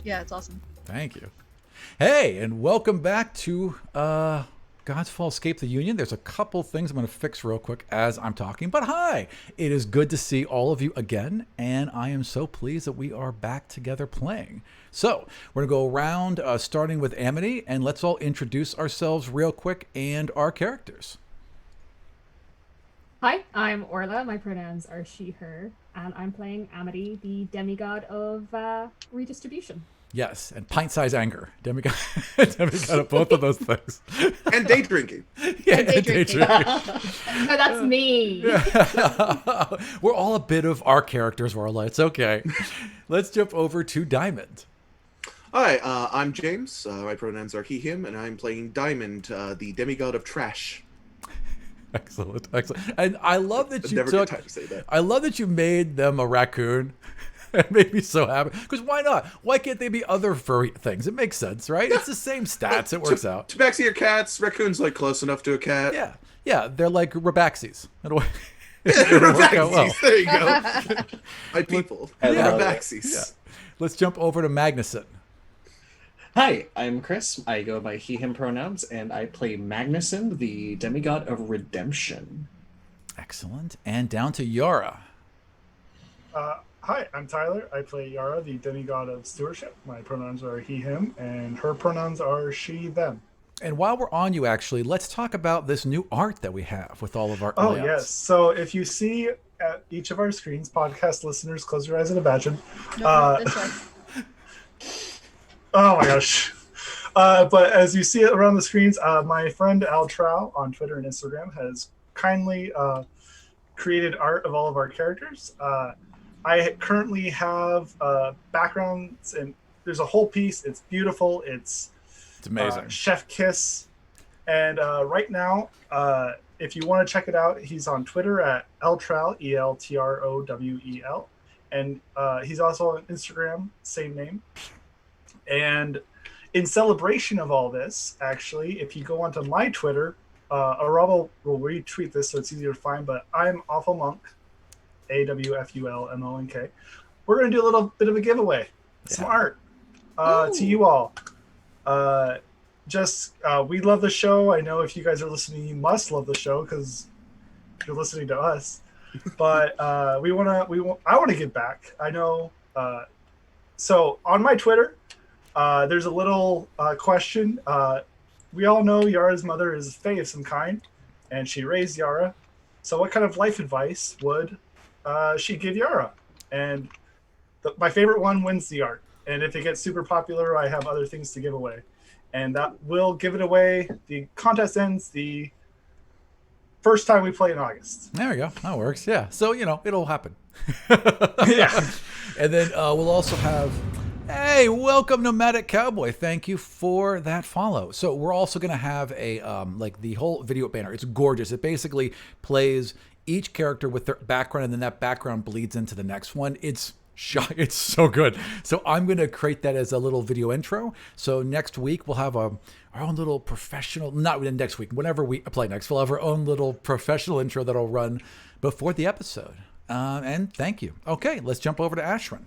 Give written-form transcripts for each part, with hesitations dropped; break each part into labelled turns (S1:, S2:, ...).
S1: Yeah, it's awesome.
S2: Thank you. Hey, and welcome back to Godsfall Escape the Union. There's a couple things I'm going to fix real quick as I'm talking, but hi! It is good to see all of you again, and I am so pleased that we are back together playing. So, we're going to go around starting with Amity, and let's all introduce ourselves real quick and our characters.
S3: Hi, I'm Orla. My pronouns are she, her, and I'm playing Amity, the demigod of redistribution.
S2: Yes, and pint-sized anger. Demigod, demigod of both of those things.
S4: And day drinking.
S2: Yeah,
S1: And day drinking.
S3: Oh, that's me.
S2: We're all a bit of our characters, Orla. It's okay. Let's jump over to Diamond.
S4: Hi, I'm James. My pronouns are he, him, and I'm playing Diamond, the demigod of trash.
S2: Excellent, excellent. And I love that you
S4: Never
S2: took.
S4: get time to say that.
S2: I love that you made them a raccoon. It made me so happy. Because why not? Why can't they be other furry things? It makes sense, right? It's the same stats. It works out.
S4: Tabaxi are cats. Raccoons like close enough to a cat.
S2: Yeah, yeah. They're like Rabaxis. It'll work out well.
S4: Rabaxis, there you go. My people. Rabaxis.
S2: Yeah. Let's jump over to Magnuson.
S5: Hi, I'm Chris. I go by he, him pronouns, and I play Magnuson, the demigod of redemption.
S2: Excellent. And down to Yara.
S6: Hi, I'm Tyler. I play Yara, the demigod of stewardship. My pronouns are he, him, and her pronouns are she, them.
S2: And while we're on you, actually, let's talk about this new art that we have with all of our
S6: Oh,
S2: layouts.
S6: yes. So if you see at each of our screens, podcast listeners, close your eyes and imagine.
S1: No, this way.
S6: Oh my gosh. But as you see it around the screens, my friend Al Trow on Twitter and Instagram has kindly created art of all of our characters. I currently have backgrounds, and there's a whole piece. It's beautiful. It's
S2: amazing.
S6: Chef Kiss. And right now, if you want to check it out, he's on Twitter at Eltrowel, Eltrowel. And he's also on Instagram, same name. And in celebration of all this, actually, if you go onto my Twitter, Arabo will retweet this so it's easier to find, but I'm Awful Monk, AWFULMONK. We're going to do a little bit of a giveaway, some art to you all. We love the show. I know if you guys are listening, you must love the show because you're listening to us. But I want to give back. I know. So on my Twitter, there's a little question. We all know Yara's mother is Fae of some kind, and she raised Yara. So what kind of life advice would she give Yara? And my favorite one wins the art. And if it gets super popular, I have other things to give away. And that will give it away. The contest ends the first time we play in August.
S2: There we go. That works. Yeah. So, it'll happen.
S6: Yeah.
S2: And then we'll also have, hey, welcome Nomadic Cowboy. Thank you for that follow. So we're also going to have a, the whole video banner. It's gorgeous. It basically plays each character with their background, and then that background bleeds into the next one. It's so good. So I'm going to create that as a little video intro. So next week we'll have our own little professional, not next week, whenever we play next, we'll have our own little professional intro that'll run before the episode. And thank you. Okay, let's jump over to Ashwin.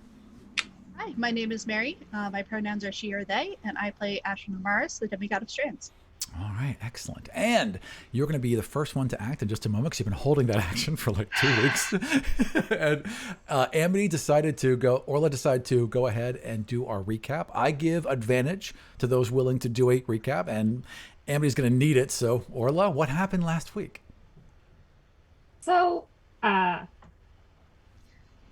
S1: Hi, my name is Mary. My pronouns are she or they, and I play Ashwin Amaris, the demigod of strands.
S2: All right, excellent. And you're going to be the first one to act in just a moment because you've been holding that action for like 2 weeks. And Orla decided to go ahead and do our recap. I give advantage to those willing to do a recap, and Amity's going to need it. So, Orla, what happened last week?
S3: So,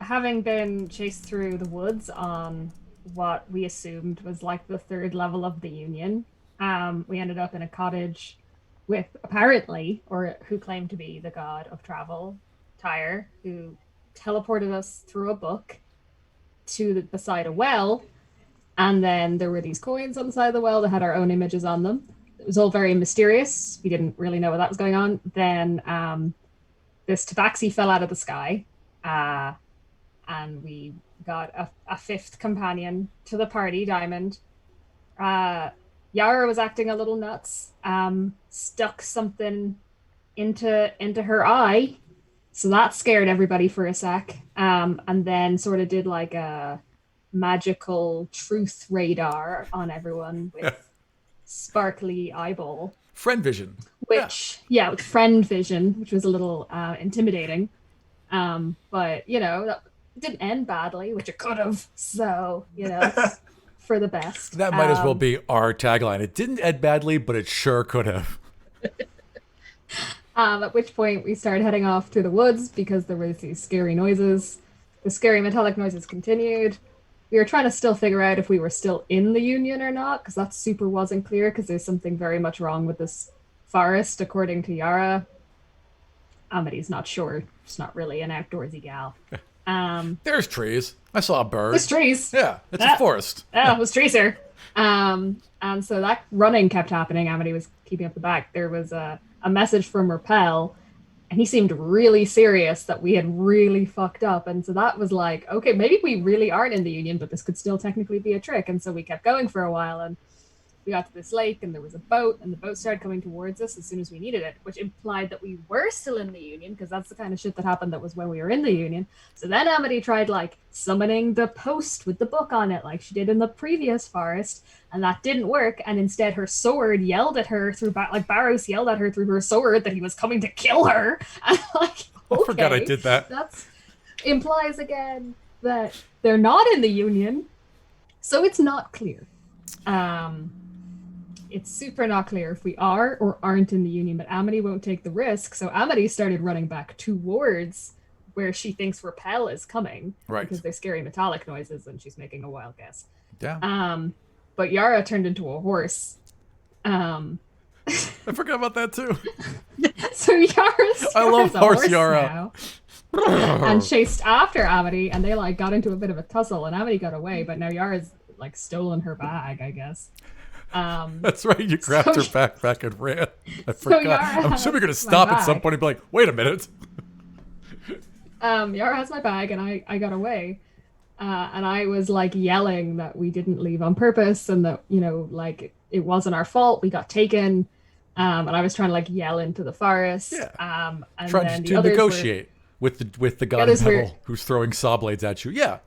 S3: having been chased through the woods on what we assumed was like the third level of the Union, we ended up in a cottage with who claimed to be the god of travel, Tyre, who teleported us through a book to beside a well. And then there were these coins on the side of the well that had our own images on them. It was all very mysterious. We didn't really know what that was going on. Then this tabaxi fell out of the sky, and we got a fifth companion to the party, Diamond. Yara was acting a little nuts, stuck something into her eye, so that scared everybody for a sec, and then sort of did like a magical truth radar on everyone with sparkly eyeball.
S2: Friend vision.
S3: Which, with friend vision, which was a little intimidating. But, that didn't end badly, which it could have. So, it's for the best.
S2: That might as well be our tagline. It didn't end badly, but it sure could have.
S3: At which point we started heading off through the woods because there was these scary noises. The scary metallic noises continued. We were trying to still figure out if we were still in the Union or not, because that super wasn't clear, because there's something very much wrong with this forest, according to Yara. Amity's not sure. She's not really an outdoorsy gal.
S2: There's trees. I saw a bird.
S3: There's trees.
S2: Yeah, it's a forest.
S3: Yeah, it was trees here. And so that running kept happening. Amity was keeping up the back. There was a message from Repel, and he seemed really serious that we had really fucked up. And so that was like, okay, maybe we really aren't in the Union, but this could still technically be a trick. And so we kept going for a while, and we got to this lake, and there was a boat, and the boat started coming towards us as soon as we needed it, which implied that we were still in the Union, because that's the kind of shit that happened that was when we were in the Union. So then Amity tried, summoning the post with the book on it, like she did in the previous forest, and that didn't work, and instead her sword yelled at her through, Barrows yelled at her through her sword that he was coming to kill her. And okay,
S2: I forgot I did that.
S3: That implies, again, that they're not in the Union, so it's not clear. It's super not clear if we are or aren't in the Union, but Amity won't take the risk. So Amity started running back towards where she thinks Repel is coming.
S2: Right.
S3: Because they're scary metallic noises and she's making a wild guess.
S2: Yeah.
S3: But Yara turned into a horse.
S2: I forgot about that too.
S3: So Yara's
S2: I love horse Yara.
S3: Now, and chased after Amity, and they got into a bit of a tussle, and Amity got away, but now Yara's stolen her bag, I guess.
S2: That's right. You grabbed her backpack and ran. I forgot. I'm sure we're going to stop at some point and be like, wait a minute.
S3: Yara has my bag, and I got away. And I was yelling that we didn't leave on purpose, and that, it wasn't our fault. We got taken. And I was trying to yell into the forest.
S2: Yeah.
S3: And
S2: trying
S3: then
S2: to negotiate with the god of metal who's throwing saw blades at you. Yeah.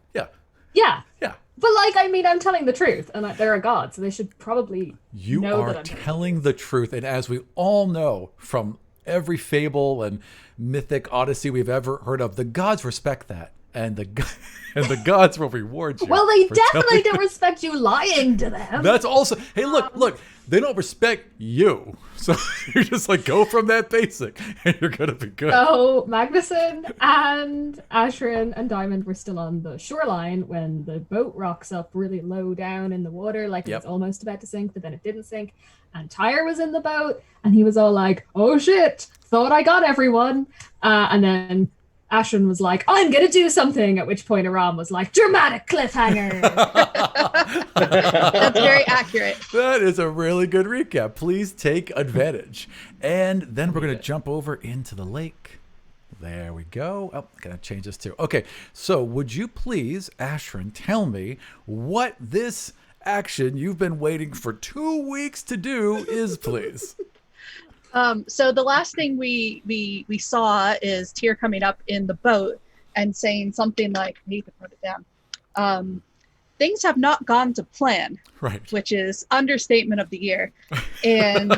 S3: But I'm telling the truth, and they're a god, so they should probably know that I'm
S2: telling the truth. And as we all know from every fable and mythic odyssey we've ever heard of, the gods respect that, and the gods will reward you.
S3: Well, they definitely don't respect you lying to them.
S2: That's also, hey, look, they don't respect you, so you just go from that basic, and you're gonna be good.
S3: So Magnuson and Ashrin and Diamond were still on the shoreline when the boat rocks up really low down in the water, it was almost about to sink, but then it didn't sink. And Tyre was in the boat, and he was all like, "Oh shit, thought I got everyone," and then Ashrin was like, "I'm gonna do something," at which point Aram was like, "Dramatic cliffhanger."
S1: That's very accurate.
S2: That is a really good recap. Please take advantage. And then we're going to jump over into the lake. There we go. Oh, I'm going to change this too. Okay, so would you please, Ashrin, tell me what this action you've been waiting for 2 weeks to do is, please?
S1: So the last thing we saw is Tyr coming up in the boat and saying something like, I need to put it down. Things have not gone to plan,
S2: right?
S1: Which is understatement of the year. And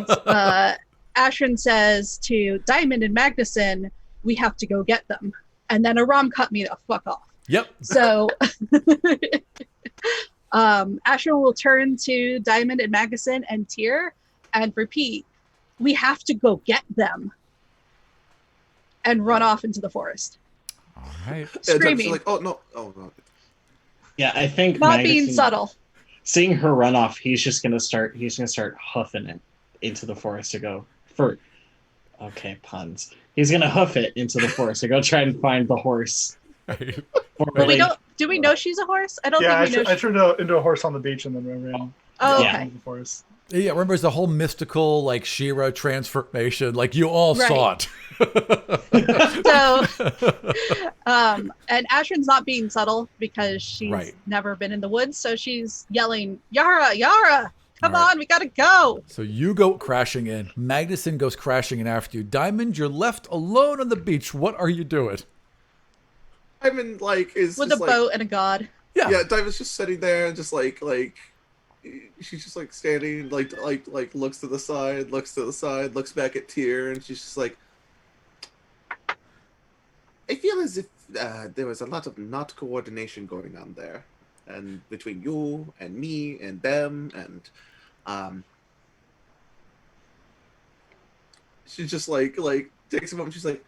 S1: Ashrin says to Diamond and Magnuson, we have to go get them. And then Aram cut me the fuck off.
S2: Yep.
S1: So Ashrin will turn to Diamond and Magnuson and Tyr and repeat, we have to go get them, and run off into the forest.
S2: All right.
S1: Screaming.
S4: Oh no.
S5: Yeah, I think
S1: not being subtle.
S5: Seeing her run off, he's gonna start hoofing it into the forest to go for. Okay, puns. He's gonna hoof it into the forest to go try and find the horse.
S1: Do we know she's a horse? I don't think we know.
S6: I turned into a horse on the beach and then ran.
S1: Oh,
S6: okay.
S1: okay.
S6: The forest.
S2: Yeah, remember it's the whole mystical She-Ra transformation. You all saw it.
S1: So, and Ashrin's not being subtle because she's never been in the woods, so she's yelling, Yara, come on, we gotta go.
S2: So you go crashing in. Magnuson goes crashing in after you. Diamond, you're left alone on the beach. What are you doing?
S4: Diamond is
S1: with a boat and a god.
S4: Yeah, Diamond's just sitting there and just like she's just like standing, like looks to the side, looks back at Tyr, and she's just like, I feel as if there was a lot of not coordination going on there, and between you and me and them, and she's just like takes a moment. She's like,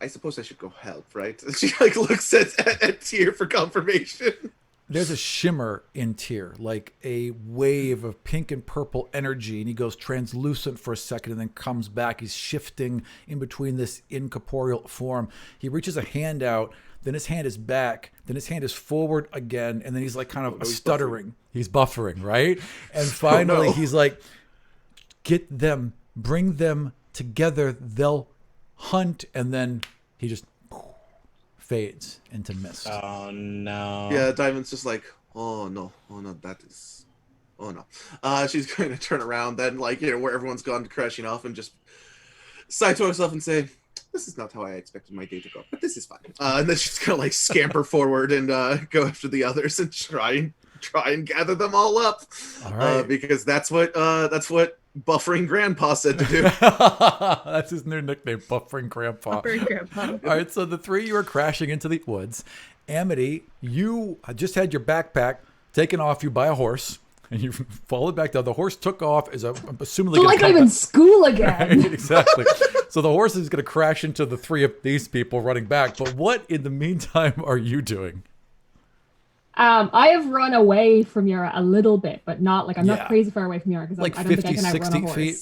S4: I suppose I should go help, right? And she like looks at Tyr for confirmation.
S2: There's a shimmer in Tyr, like a wave of pink and purple energy, and he goes translucent for a second and then comes back. He's shifting in between this incorporeal form. He reaches a hand out, then his hand is back, then his hand is forward again, and then he's like kind of stuttering. He's buffering, right? And finally he's like, get them, bring them together, they'll hunt, and then he just fades into mist.
S5: Oh no.
S4: Yeah, Diamond's just like, oh no, that is, oh no. She's going to turn around then, like, you know, where everyone's gone crashing off, and just sigh to herself and say, this is not how I expected my day to go, but this is fine. And then she's gonna like scamper forward and go after the others and try and gather them all up.
S2: All right.
S4: Because that's what buffering grandpa said to do.
S2: That's his new nickname, buffering grandpa.
S1: Buffering grandpa.
S2: All right, so the three of you are crashing into the woods. Amity, you just had your backpack taken off you by a horse, and you followed back down. The horse took off, I'm assuming
S3: So like I'm in school again.
S2: Right, exactly. So the horse is going to crash into the three of these people running back. But what, in the meantime, are you doing?
S3: I have run away from Yara a little bit, but not like I'm not
S2: Yeah.
S3: crazy far away from Yara because
S2: Like
S3: I don't think I
S2: 50,
S3: can outrun
S2: 60
S3: a horse.
S2: feet?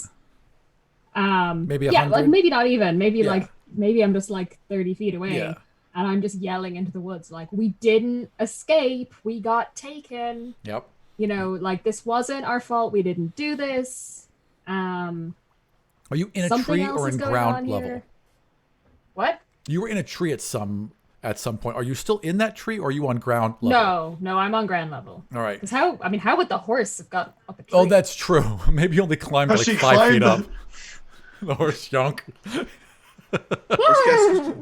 S2: Maybe
S3: yeah,
S2: 100?
S3: like maybe not even. Maybe
S2: Yeah.
S3: like maybe I'm just like 30 feet away,
S2: Yeah.
S3: and I'm just yelling into the woods like, "We didn't escape. We got taken.
S2: Yep.
S3: You know, like this wasn't our fault. We didn't do this."
S2: Are you in a
S3: Something
S2: tree
S3: else
S2: or
S3: is
S2: in
S3: going
S2: ground
S3: on
S2: level?
S3: here. What?
S2: You were in a tree at some point. Are you still in that tree, or are you on ground level?
S3: No, I'm on ground level.
S2: All right.
S3: Because how would the horse have got up a tree?
S2: Oh, that's true. Maybe you only climbed
S6: Oh,
S2: like
S6: she
S2: 5 feet up.
S6: climbed
S2: The horse junk.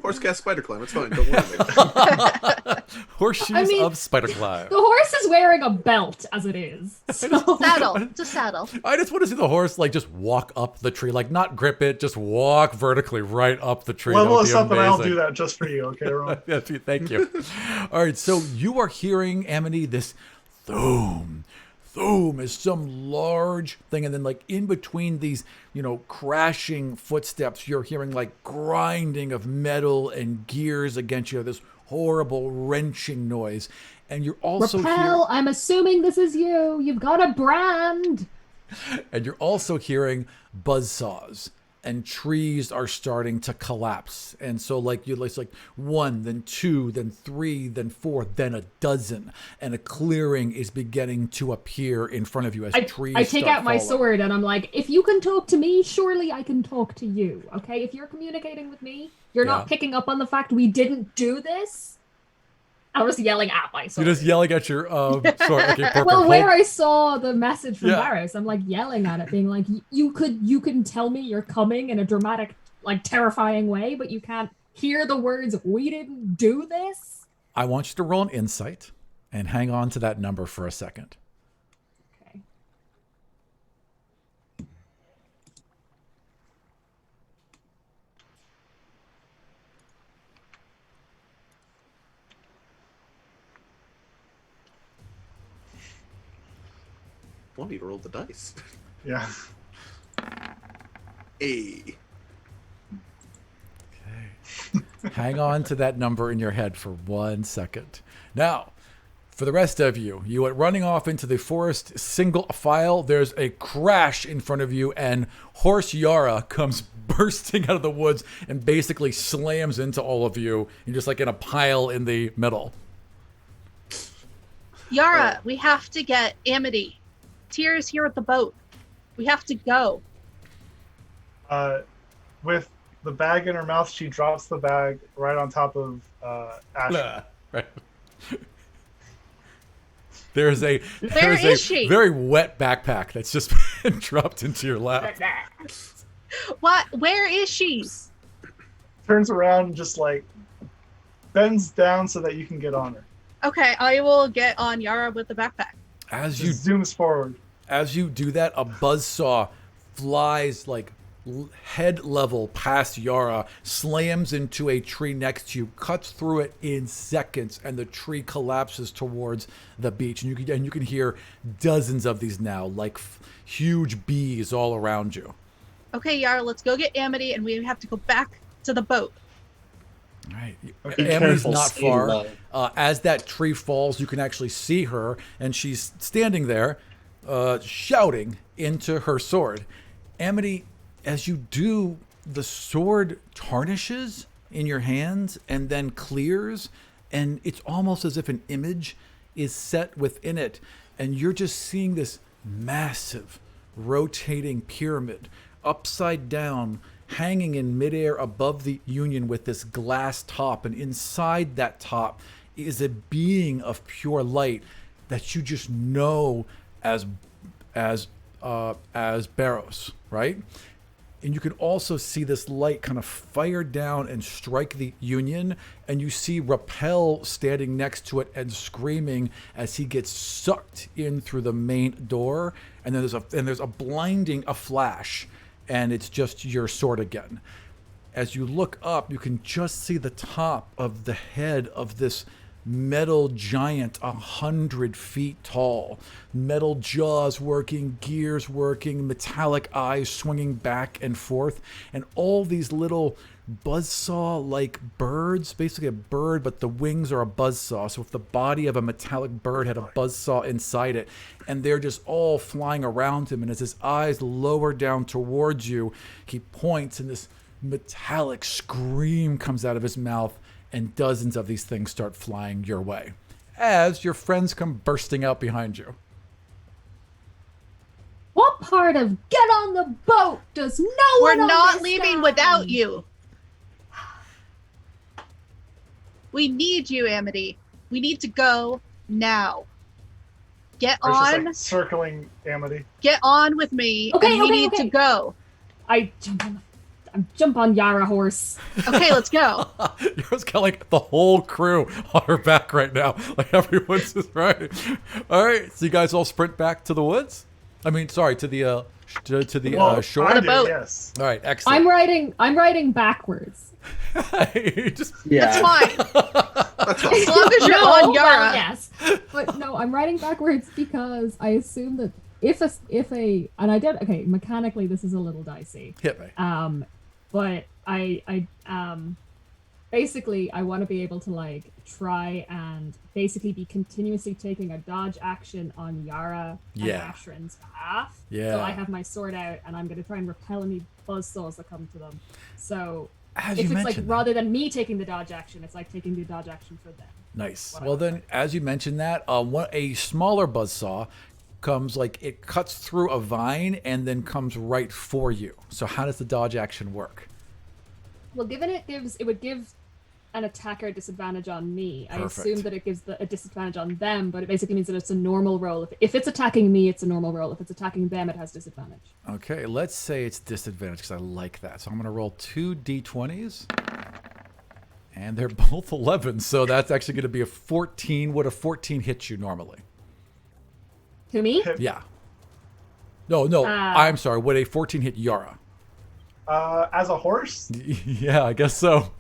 S4: Horse cast spider climb. It's fine. Don't worry about it.
S2: Horseshoes
S3: mean,
S2: of spider climb.
S3: The horse is wearing a belt as it is. So.
S1: Saddle. It's a saddle.
S2: I just want to see the horse like just walk up the tree, like not grip it, just walk vertically right up the tree.
S6: Level
S2: That would
S6: us
S2: be
S6: up and I'll
S2: amazing.
S6: do that just for you, okay, Ron?
S2: Yes, thank you. All right, so you are hearing, Amity, this thoom is some large thing, and then like in between these, you know, crashing footsteps, you're hearing like grinding of metal and gears against you, this horrible wrenching noise, and you're also
S3: Rappel, I'm assuming this is you. You've got a brand.
S2: And you're also hearing buzzsaws, and trees are starting to collapse. And so like it's like 1, then 2, then 3, then 4, then a dozen, and a clearing is beginning to appear in front of you as trees
S3: I take
S2: start
S3: out my
S2: falling.
S3: sword and I'm like, if you can talk to me, surely I can talk to you. Okay, if you're communicating with me, you're
S2: Yeah.
S3: not picking up on the fact we didn't do this. I was yelling at my sword.
S2: You're just yelling at your sword. Okay, perfect.
S3: Well,
S2: Hold-
S3: where I saw the message from
S2: Yeah.
S3: Varys, I'm like yelling at it, being like, you can tell me you're coming in a dramatic, like terrifying way, but you can't hear the words, we didn't do this.
S2: I want you to roll an insight and hang on to that number for a second.
S3: Okay.
S4: Want me to roll the dice?
S6: Yeah.
S4: A.
S2: Hang on to that number in your head for 1 second. Now, for the rest of you, you went running off into the forest single file. There's a crash in front of you, and Horse Yara comes bursting out of the woods and basically slams into all of you. You're just like in a pile in the middle.
S1: Yara, we have to get Amity. Tyr is here at the boat. We have to go.
S6: With the bag in her mouth, she drops the bag right on top of Ash.
S2: Right. There's a
S1: is she?
S2: very wet backpack that's just been dropped into your lap.
S1: What? Where is she?
S6: Turns around and just like bends down so that you can get on her.
S1: Okay, I will get on Yara with the backpack.
S2: As
S6: Just
S2: you
S6: zooms forward.
S2: As you do that, a buzzsaw flies like head level past Yara, slams into a tree next to you, cuts through it in seconds, and the tree collapses towards the beach. And you can hear dozens of these now, like huge bees all around you.
S1: Okay, Yara, let's go get Amity, and we have to go back to the boat.
S2: All right.
S6: Okay.
S2: Amity's
S5: Careful,
S2: not
S5: stay
S2: far.
S5: low.
S2: As that tree falls, you can actually see her, and she's standing there, shouting into her sword. Amity, as you do, the sword tarnishes in your hands and then clears, and it's almost as if an image is set within it, and you're just seeing this massive rotating pyramid upside down, hanging in midair above the Union with this glass top, and inside that top is a being of pure light that you just know as Barrows, right? And you can also see this light kind of fire down and strike the Union, and you see Rappel standing next to it and screaming as he gets sucked in through the main door. And then there's a blinding flash, and it's just your sword again. As you look up, you can just see the top of the head of this metal giant 100 feet tall, metal jaws working, gears working, metallic eyes swinging back and forth, and all these little buzzsaw like birds, basically a bird, but the wings are a buzzsaw. So if the body of a metallic bird had a buzzsaw inside it, and they're just all flying around him, and as his eyes lower down towards you, he points, and this metallic scream comes out of his mouth, and dozens of these things start flying your way as your friends come bursting out behind you.
S3: What part of get on the boat does no
S1: We're
S3: one
S1: not
S3: understand?
S1: leaving without you. We need you, Amity. We need to go now. Get
S6: Or it's just
S1: on.
S6: like circling Amity.
S1: Get on with me.
S3: Okay,
S1: and we
S3: okay,
S1: need
S3: okay.
S1: to go.
S3: I jump on Yara horse.
S1: Okay, let's go.
S2: Yara's got like the whole crew on her back right now. Like everyone's just right. All right, so you guys all sprint back to the woods? I mean, sorry, to the
S6: Well,
S2: shore.
S6: I
S1: The
S6: do,
S1: boat.
S6: yes.
S2: All right, excellent.
S3: I'm riding backwards.
S2: You just
S1: That's
S5: Yeah.
S1: fine.
S4: That's
S1: As
S4: fine.
S1: long as you're on Yara.
S3: well, yes. But no, I'm riding backwards because I assume that if a and I did okay, mechanically this is a little dicey.
S2: hit me.
S3: But I basically I want to be able to like try and basically be continuously taking a dodge action on Yara and
S2: Yeah.
S3: Ashran's behalf.
S2: Yeah.
S3: So I have my sword out and I'm going to try and repel any buzzsaws that come to them. So
S2: As
S3: if
S2: you
S3: it's like
S2: mentioned,
S3: rather than me taking the dodge action, it's like taking the dodge action for them.
S2: nice.
S3: Whatever.
S2: Well, then, as you mentioned that, a smaller buzzsaw comes like it cuts through a vine and then comes right for you. So how does the dodge action work?
S3: Well, given it would give an attacker a disadvantage on me. I
S2: Perfect.
S3: assume that it gives a disadvantage on them, but it basically means that it's a normal roll. If it's attacking me, it's a normal roll. If it's attacking them, it has disadvantage.
S2: Okay, let's say it's disadvantage because I like that. So I'm going to roll 2 d20s. And they're both 11, so that's actually going to be a 14. Would a 14 hit you normally?
S3: To me?
S2: Yeah. No, I'm sorry. Would a 14 hit Yara?
S6: As a horse,
S2: Yeah, I guess so.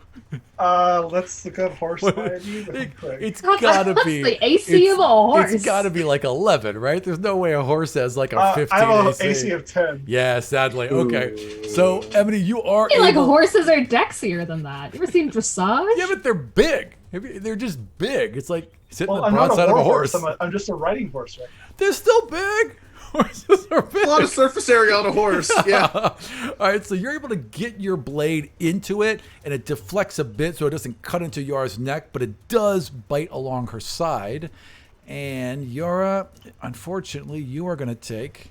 S6: let's look up horse ID real quick.
S2: It's gotta be
S3: the AC of a horse.
S2: It's gotta be like 11, right? There's no way a horse has like a 15
S6: I have an
S2: AC.
S6: AC of 10.
S2: Yeah, sadly. Okay. So, Emily, you are
S3: I feel like
S2: able...
S3: horses are dexier than that. You ever seen dressage?
S2: Yeah, but they're big. They're just big. It's like sitting
S6: Well,
S2: on
S6: I'm
S2: the
S6: not
S2: broadside
S6: a
S2: of a
S6: war
S2: horse.
S6: horse. I'm just a riding horse right now.
S2: They're still big. Horses are big.
S4: A lot of surface area on a horse. Yeah.
S2: All right, so you're able to get your blade into it, and it deflects a bit so it doesn't cut into Yara's neck, but it does bite along her side. And Yara, unfortunately, you are going to take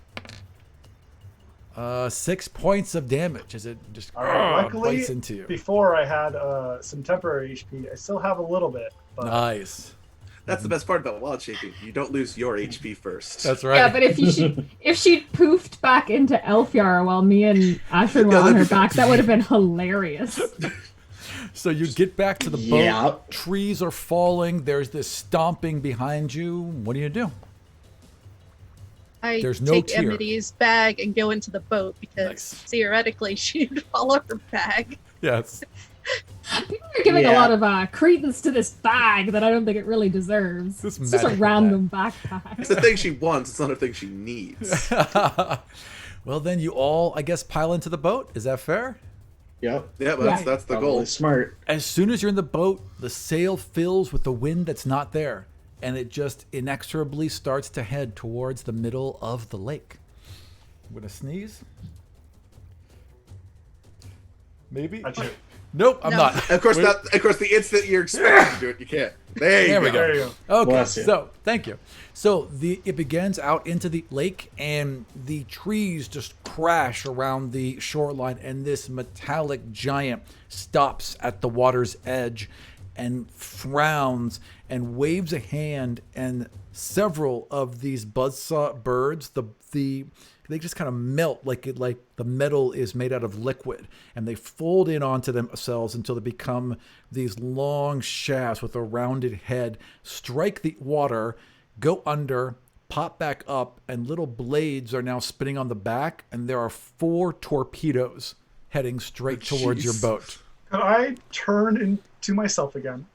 S2: 6 points of damage as it just
S6: All right, luckily,
S2: bites into you.
S6: before I had some temporary HP. I still have a little bit. But
S2: Nice.
S4: That's the best part about wild shaping. You don't lose your HP first.
S2: That's right.
S3: Yeah, but if she'd poofed back into Elf Yara while me and Ashran were on her back, that would have been hilarious.
S2: So you get back to the
S5: Yeah.
S2: boat. Trees are falling. There's this stomping behind you. What do you do?
S1: I
S2: There's no
S1: take
S2: tier.
S1: Amity's bag and go into the boat because
S2: Nice.
S1: theoretically she'd follow her bag.
S2: Yes.
S3: People are giving a
S5: Yeah.
S3: lot of credence to this bag that I don't think it really deserves.
S2: This
S3: It's just a
S2: magical
S3: random backpack.
S4: It's a thing she wants. It's not a thing she needs.
S2: Well, then you all, I guess, pile into the boat. Is that fair?
S5: Yep.
S4: Yeah, but that's the
S5: Probably
S4: goal.
S5: smart.
S2: As soon as you're in the boat, the sail fills with the wind that's not there, and it just inexorably starts to head towards the middle of the lake. I'm gonna sneeze. Maybe.
S6: Gotcha.
S2: Nope, I'm
S1: No.
S2: not.
S4: Of course,
S2: Wait.
S4: the instant you're expected to do it, you can't. There
S2: we
S4: you
S2: go.
S6: There you go.
S2: Okay,
S5: Bless you.
S2: so thank you. So it begins out into the lake, and the trees just crash around the shoreline, and this metallic giant stops at the water's edge and frowns and waves a hand, and several of these buzzsaw birds, they just kind of melt like the metal is made out of liquid, and they fold in onto themselves until they become these long shafts with a rounded head, strike the water, go under, pop back up, and little blades are now spinning on the back, and there are 4 torpedoes heading straight towards your
S4: Jeez.
S2: boat.
S6: Could I turn into myself again?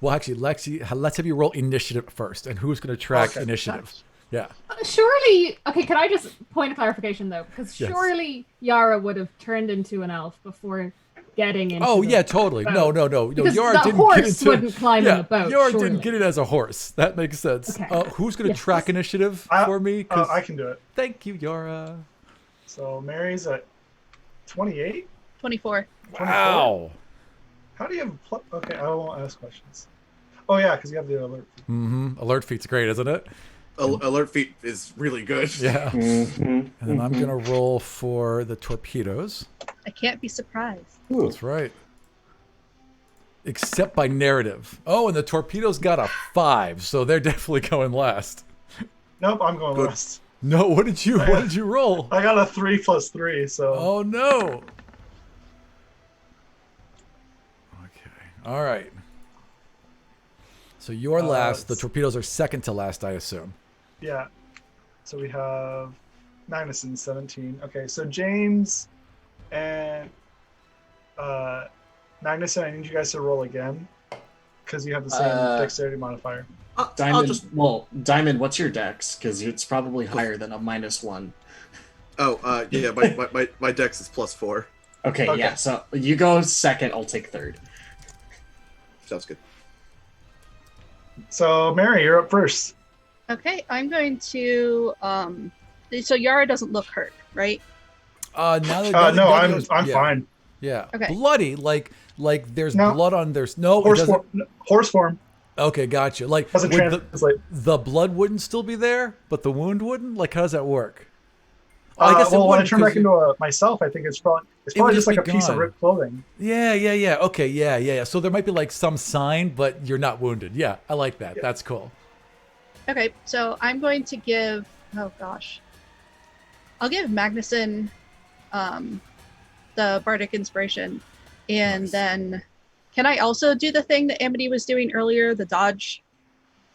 S2: Well, actually, Lexi, let's have you roll initiative first, and who's going to track
S6: Okay.
S2: initiative? Yeah.
S3: Surely, okay, can I just point of clarification though? Because
S2: Yes.
S3: surely Yara would have turned into an elf before getting into
S2: Oh
S3: the
S2: yeah, totally.
S3: boat.
S2: No.
S3: Because
S2: Yara
S3: the
S2: didn't
S3: horse
S2: get into,
S3: wouldn't climb in the boat,
S2: Yara
S3: surely.
S2: didn't get it as a horse. That makes sense.
S3: Okay.
S2: Who's going to
S3: Yes.
S2: track initiative for me? 'Cause-
S6: I can do it.
S2: Thank you, Yara.
S6: So Mary's at 28.
S1: 24.
S2: Wow.
S6: How do you have a okay, I won't ask questions. Oh yeah, because you have the alert.
S2: Mm-hmm. Alert feat's great, isn't it?
S4: Alert feet is really good.
S2: Yeah.
S5: Mm-hmm.
S2: And then I'm going to roll for the torpedoes.
S1: I can't be surprised.
S2: That's right. Except by narrative. Oh, and the torpedoes got a 5, so they're definitely going last.
S6: Nope, I'm going
S4: Good.
S6: last.
S2: No, what did you roll?
S6: I got a 3 plus 3, so
S2: Oh no. Okay. All right. So you're last. The torpedoes are second to last, I assume.
S6: yeah. So we have Magnus in 17. Okay, so James and Magnus, I need you guys to roll again because you have the same dexterity modifier.
S4: I'll
S5: Diamond.
S4: just.
S5: Well, Diamond, what's your dex? Because it's probably higher than a -1.
S4: Oh, yeah. My dex is +4.
S5: Okay, yeah. So you go second. I'll take third.
S4: Sounds good.
S6: So Mary, you're up first.
S1: Okay, I'm going to. So Yara doesn't look hurt, right?
S2: Now that
S6: No,
S2: that
S6: I'm
S2: yeah,
S6: fine.
S2: Yeah.
S1: Okay.
S2: Bloody, like there's
S6: No.
S2: blood on there's no. It
S6: Horse
S2: doesn't,
S6: form. Horse form
S2: okay, gotcha. Like
S6: doesn't
S2: would
S6: translate.
S2: the blood wouldn't still be there, but the wound wouldn't. Like, how does that work?
S6: Well, when I
S2: wouldn't,
S6: turn
S2: 'cause
S6: back into myself, I think it's probably
S2: would
S6: just
S2: just
S6: like
S2: be
S6: a piece of
S2: gone.
S6: ripped clothing.
S2: Yeah. Okay, yeah. So there might be like some sign, but you're not wounded. Yeah, I like that. That's cool.
S1: Okay, so I'm going to give. Oh gosh, I'll give Magnuson the bardic inspiration, and
S2: Nice.
S1: then can I also do the thing that Amity was doing earlier, the dodge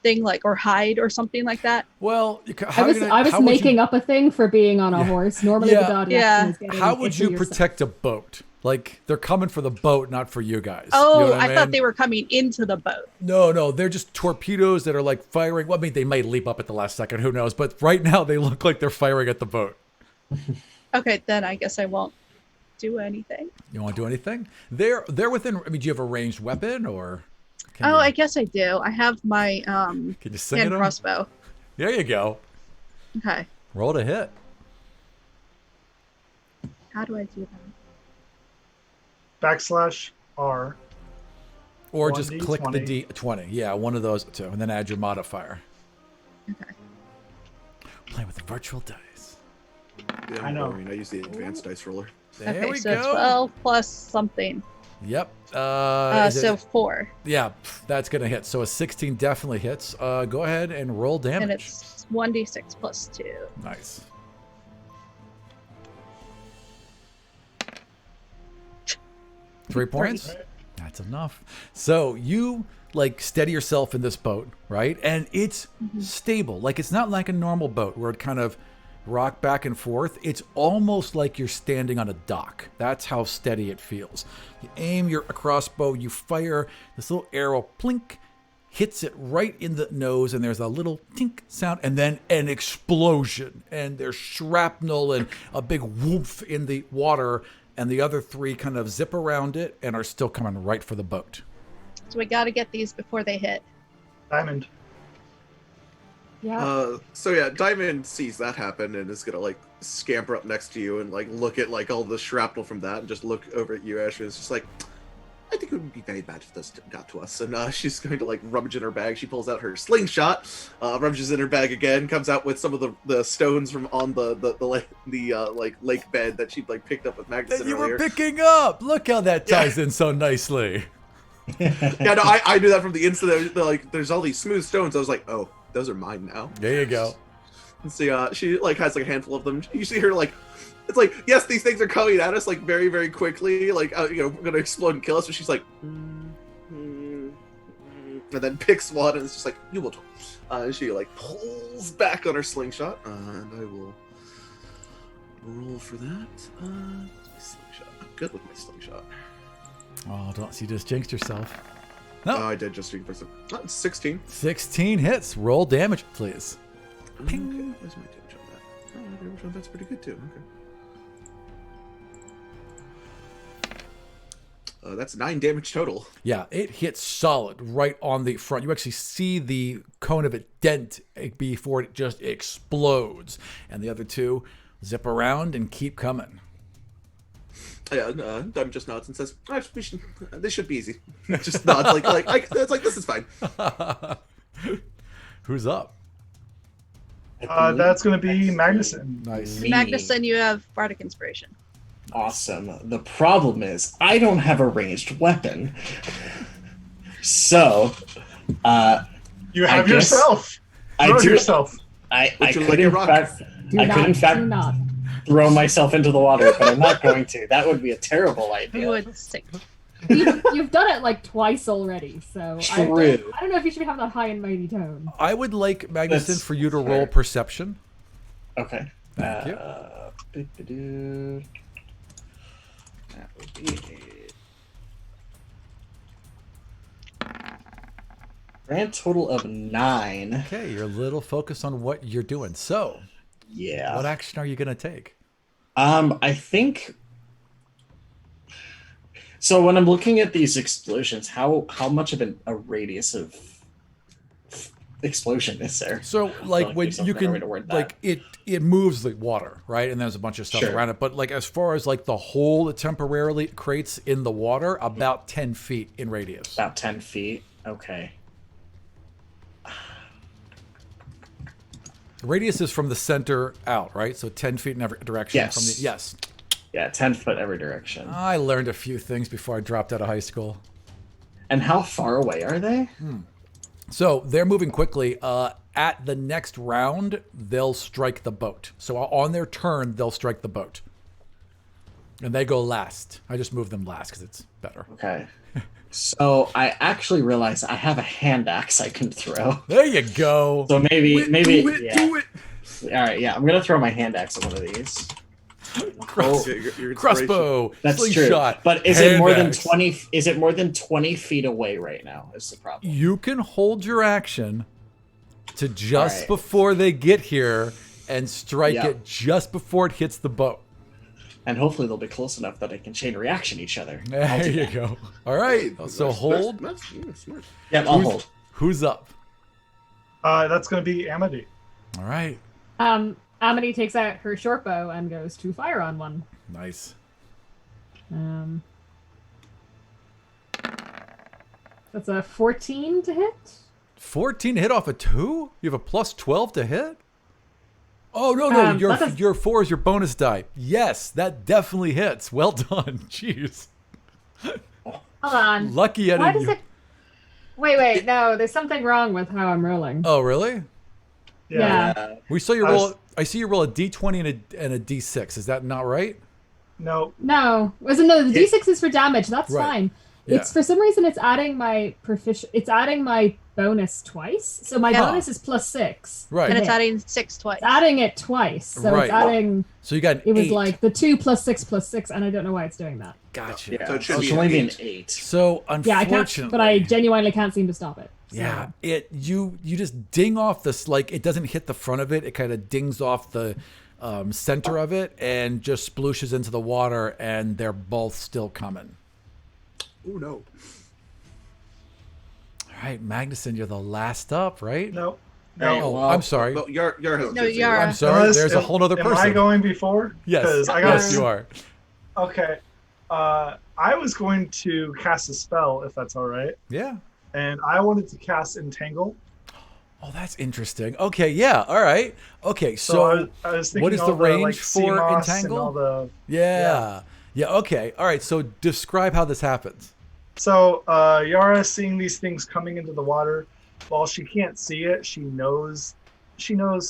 S1: thing, like or hide or something like that?
S2: Well,
S3: I was making up a thing for being on a horse. Normally
S2: Yeah.
S3: the dodge
S1: Yeah.
S3: action is getting
S2: How would
S3: into
S2: you
S3: yourself.
S2: protect a boat? Like they're coming for the boat, not for you guys.
S1: Oh,
S2: You know what
S1: I thought
S2: mean?
S1: they were coming into the boat.
S2: No, they're just torpedoes that are like firing. Well, I mean, they might leap up at the last second. Who knows? But right now, they look like they're firing at the boat.
S1: Okay, then I guess I won't do anything.
S2: You want to do anything? They're within. I mean, do you have a ranged weapon or? Can
S1: Oh,
S2: you,
S1: I guess I do. I have my
S2: can you sing
S1: hand
S2: at 'em?
S1: crossbow.
S2: There you go.
S1: Okay,
S2: Roll to hit.
S1: how do I do that?
S6: /R.
S2: Or just click the
S6: 1d20.
S2: D20. Yeah, one of those two, and then add your modifier.
S1: Okay.
S2: Play with the virtual dice.
S4: Yeah,
S6: I know.
S4: I use the advanced dice roller.
S2: There
S1: Okay,
S2: we
S1: so
S2: go.
S1: 12 plus something.
S2: Yep.
S1: So 4.
S2: Yeah, that's gonna hit. So a 16 definitely hits. Go ahead and roll damage.
S1: And it's 1d6 plus 2.
S2: Nice. Three points. That's enough. So you like steady yourself in this boat, right? And it's stable. Like it's not like a normal boat where it kind of rock back and forth. It's almost like you're standing on a dock. That's how steady it feels. You aim your crossbow, you fire, this little arrow plink hits it right in the nose, and there's a little tink sound, and then an explosion, and there's shrapnel and a big whoof in the water, and the other three kind of zip around it and are still coming right for the boat.
S1: So we got to get these before they hit.
S6: Diamond.
S3: Yeah.
S4: So yeah, Diamond sees that happen and is gonna like scamper up next to you and like look at like all the shrapnel from that and just look over at you, Ashley. It's just like, I think it would be very bad if this got to us. And she's going to like rummage in her bag. She pulls out her slingshot, rummages in her bag again, comes out with some of the stones from on the lake bed that she'd like picked up with Magnus
S2: That you
S4: earlier.
S2: were picking up. Look how that ties in so nicely.
S4: Yeah, no, I knew that from the instant. Like, there's all these smooth stones. I was like, oh, those are mine now.
S2: There you go.
S4: And so she like has like a handful of them. You see her like, it's like, yes, these things are coming at us like very, very quickly, like gonna explode and kill us. But she's like, and then picks one and it's just like, you will. And she like pulls back on her slingshot, and I will roll for that. My slingshot. I'm good with my slingshot.
S2: Oh, don't you just jinxed yourself. No.
S4: I did just do 16.
S2: 16 hits. Roll damage, please. Ping.
S4: Okay, where's my damage on that? Oh, damage on that's pretty good too. Okay. That's 9 damage total.
S2: Yeah, it hits solid right on the front. You actually see the cone of it dent before it just explodes. And the other two zip around and keep coming.
S4: Yeah, Dime just nods and says, "This should be easy." Just nods it's like this is fine.
S2: Who's up?
S6: That's going to be Magnuson.
S2: Nice.
S5: Me.
S1: Magnuson, you have Bardic Inspiration.
S5: Awesome. The problem is I don't have a ranged weapon. So,
S6: You have
S5: guess
S6: yourself.
S5: I
S6: Throw
S5: do.
S6: yourself.
S5: I
S4: Would you
S5: could
S4: like a
S5: in
S4: rock?
S5: fact,
S3: Do
S5: I could in fact
S3: do not.
S5: throw myself into the water, but I'm not going to. That would be a terrible
S1: You
S5: idea.
S1: would sink.
S3: You've done it like twice already, so
S5: True.
S3: I don't know if you should have that high and mighty tone.
S2: I would like Magnuson
S5: That's
S2: for you to
S5: fair.
S2: roll perception.
S5: Okay.
S2: Thank you.
S5: Doo-doo-doo. That would be it. Grand total of 9.
S2: Okay, you're a little focused on what you're doing. So,
S5: Yeah.
S2: what action are you going to take?
S5: I think. So when I'm looking at these explosions, how much of a radius of explosion is there?
S2: So,
S5: feel
S2: like
S5: like
S2: when
S5: there's no
S2: you
S5: better
S2: can,
S5: way to word that.
S2: like it moves the water, right? And there's a bunch of stuff
S5: Sure.
S2: around it. But like as far as like the hole that temporarily creates in the water, about 10 feet in radius.
S5: About 10 feet. Okay.
S2: The radius is from the center out, right? So 10 feet in every direction.
S5: Yes.
S2: From the, yes.
S5: Yeah, 10 foot every direction.
S2: I learned a few things before I dropped out of high school.
S5: And how far away are they?
S2: So they're moving quickly. At the next round, they'll strike the boat. So on their turn, they'll strike the boat. And they go last. I just moved them last because it's better.
S5: Okay. So I actually realized I have a hand axe I can throw.
S2: There you go.
S5: So maybe
S4: Do it.
S5: All right, yeah, I'm gonna throw my hand axe at one of these.
S2: Cross-
S4: Yeah, your inspiration.
S2: Crossbow,
S5: That's
S2: slingshot,
S5: true. But is it more than
S2: hand axe.
S5: 20? Is it more than 20 feet away right now? Is the problem?
S2: You can hold your action to just
S5: Alright.
S2: before they get here and strike
S5: Yeah.
S2: it just before it hits the boat.
S5: And hopefully they'll be close enough that I can chain reaction each other.
S2: There you go. All right. So hold.
S4: That's smart.
S5: Yep, I'll
S2: Who's-
S5: hold.
S2: Who's up?
S6: That's going to be Amity.
S2: All right.
S3: Amity takes out her short bow and goes to fire on one.
S2: Nice.
S3: That's a 14 to hit.
S2: 14 hit off a 2? You have a plus 12 to hit? Oh, no.
S3: that's a-
S2: Your 4 is your bonus die. Yes, that definitely hits. Well done. Jeez.
S3: Hold on.
S2: Lucky I
S3: Why
S2: didn't.
S3: does it? Wait, no. There's something wrong with how I'm rolling.
S2: Oh, really?
S3: Yeah.
S2: We saw you
S6: I
S2: roll.
S6: was-
S2: I see you roll a d20 and a d6. Is that not right?
S6: No.
S3: No. The D6 is for damage. That's
S2: Right.
S3: fine. It's for some reason it's adding my It's adding my bonus twice. So my
S1: Yeah.
S3: bonus is +6.
S2: Right.
S1: And it's
S3: Yeah.
S1: adding 6 twice.
S3: It's adding it twice. So
S2: Right.
S3: it's adding.
S2: So you got an
S3: It was
S2: 8.
S3: like the 2 + 6 + 6, and I don't know why it's doing that.
S2: Gotcha.
S5: Yeah,
S4: So it should
S5: it's
S4: be
S5: only
S4: an
S5: been
S4: 8.
S5: 8.
S2: So
S3: Yeah, I
S2: unfortunately,
S3: can't, but I genuinely can't seem to stop it. So.
S2: yeah, you just ding off this, like it doesn't hit the front of it. It kind of dings off the center of it and just splooshes into the water, and they're both still coming.
S4: Oh no.
S2: All right, Magnuson, you're the last up, right?
S6: No.
S5: Right,
S2: Oh,
S5: well,
S2: I'm sorry.
S4: Well, Yara
S1: No, Yara.
S2: I'm sorry.
S6: Unless-
S2: There's a whole other
S6: Am
S2: person.
S6: I going before?
S2: Yes.
S6: 'Cause I got
S2: Yes, you are.
S6: Okay. I was going to cast a spell, if that's all right.
S2: Yeah.
S6: And I wanted to cast Entangle.
S2: Oh, that's interesting. Okay, yeah. All right. Okay, so
S6: I was thinking
S2: what is
S6: all
S2: the range
S6: like,
S2: for
S6: sea moss
S2: Entangle?
S6: And all the,
S2: yeah. Yeah, okay. All right, so describe how this happens.
S6: So Yara is seeing these things coming into the water. While she can't see it, she knows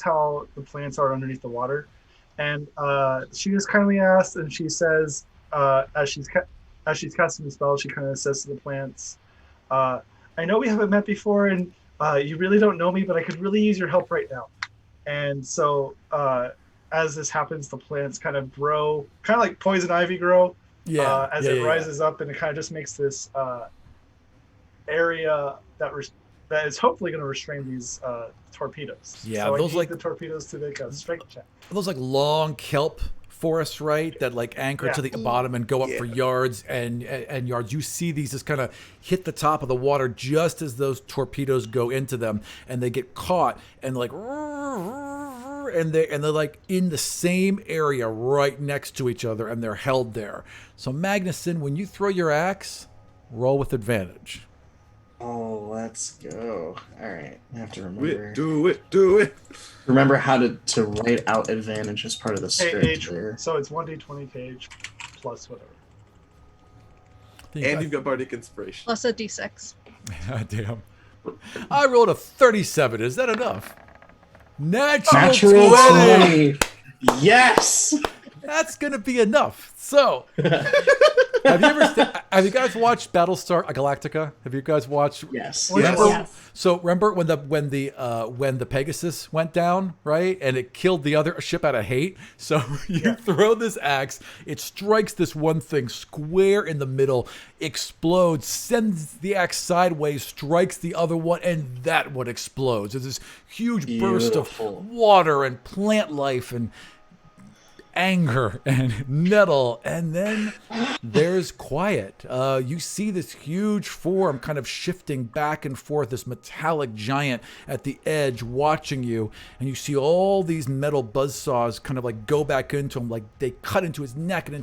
S6: how the plants are underneath the water, and she just kindly asks, and she says, as she's casting the spell, she kind of says to the plants, "I know we haven't met before, and you really don't know me, but I could really use your help right now." And so as this happens, the plants kind of grow, kind of like poison ivy grow.
S2: Yeah.
S6: As
S2: yeah,
S6: it
S2: yeah,
S6: rises up, and it kind of just makes this area that is hopefully going to restrain these torpedoes.
S2: Yeah,
S6: so
S2: those
S6: I need
S2: like-
S6: the torpedoes to make a strength check.
S2: Those like long kelp forests, right? That like anchor
S6: Yeah.
S2: to the bottom and go up for yards and yards. You see these just kind of hit the top of the water just as those torpedoes go into them, and they get caught and like, and they're like in the same area right next to each other, and they're held there. So Magnuson, when you throw your axe, roll with advantage.
S5: Oh, let's go. All right, I have to remember.
S4: Do it.
S5: Remember how to write out advantage as part of the script. there.
S6: So it's 1d20 cage plus whatever.
S4: And you've got bardic inspiration.
S1: Plus a d6.
S2: God damn. I rolled a 37. Is that enough? Natural
S5: Natural
S2: 20.
S5: 20. Yes.
S2: That's gonna be enough. So, have you guys watched Battlestar Galactica? Have you guys watched?
S5: Yes.
S6: Yes.
S3: Yes.
S2: So remember when the Pegasus went down, right, and it killed the other ship out of hate. So you throw this axe, it strikes this one thing square in the middle, explodes, sends the axe sideways, strikes the other one, and that one explodes. There's this huge burst
S5: Beautiful.
S2: of water and plant life and anger and nettle, and then there's quiet. You see this huge form kind of shifting back and forth, this metallic giant at the edge watching you, and you see all these metal buzzsaws kind of like go back into him, like they cut into his neck and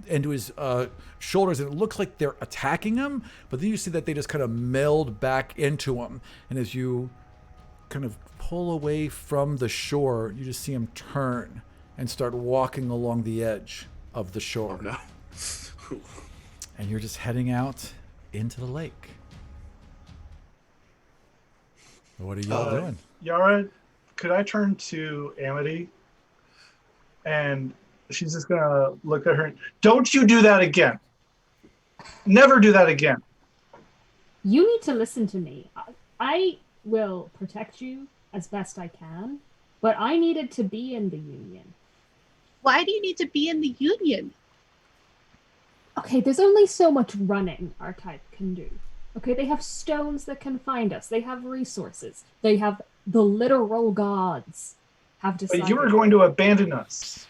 S2: into his shoulders, and it looks like they're attacking him, but then you see that they just kind of meld back into him, and as you kind of pull away from the shore, you just see him turn and start walking along the edge of the shore.
S4: No.
S2: And you're just heading out into the lake. What are y'all doing?
S6: Yara, could I turn to Amity? And she's just going to look at her. And, don't you do that again. Never do that again.
S3: You need to listen to me. I will protect you as best I can, but I needed to be in the Union.
S1: Why do you need to be in the Union?
S3: Okay, there's only so much running our type can do. Okay, they have stones that can find us. They have resources. They have the literal gods have decided.
S6: But you were going to abandon us.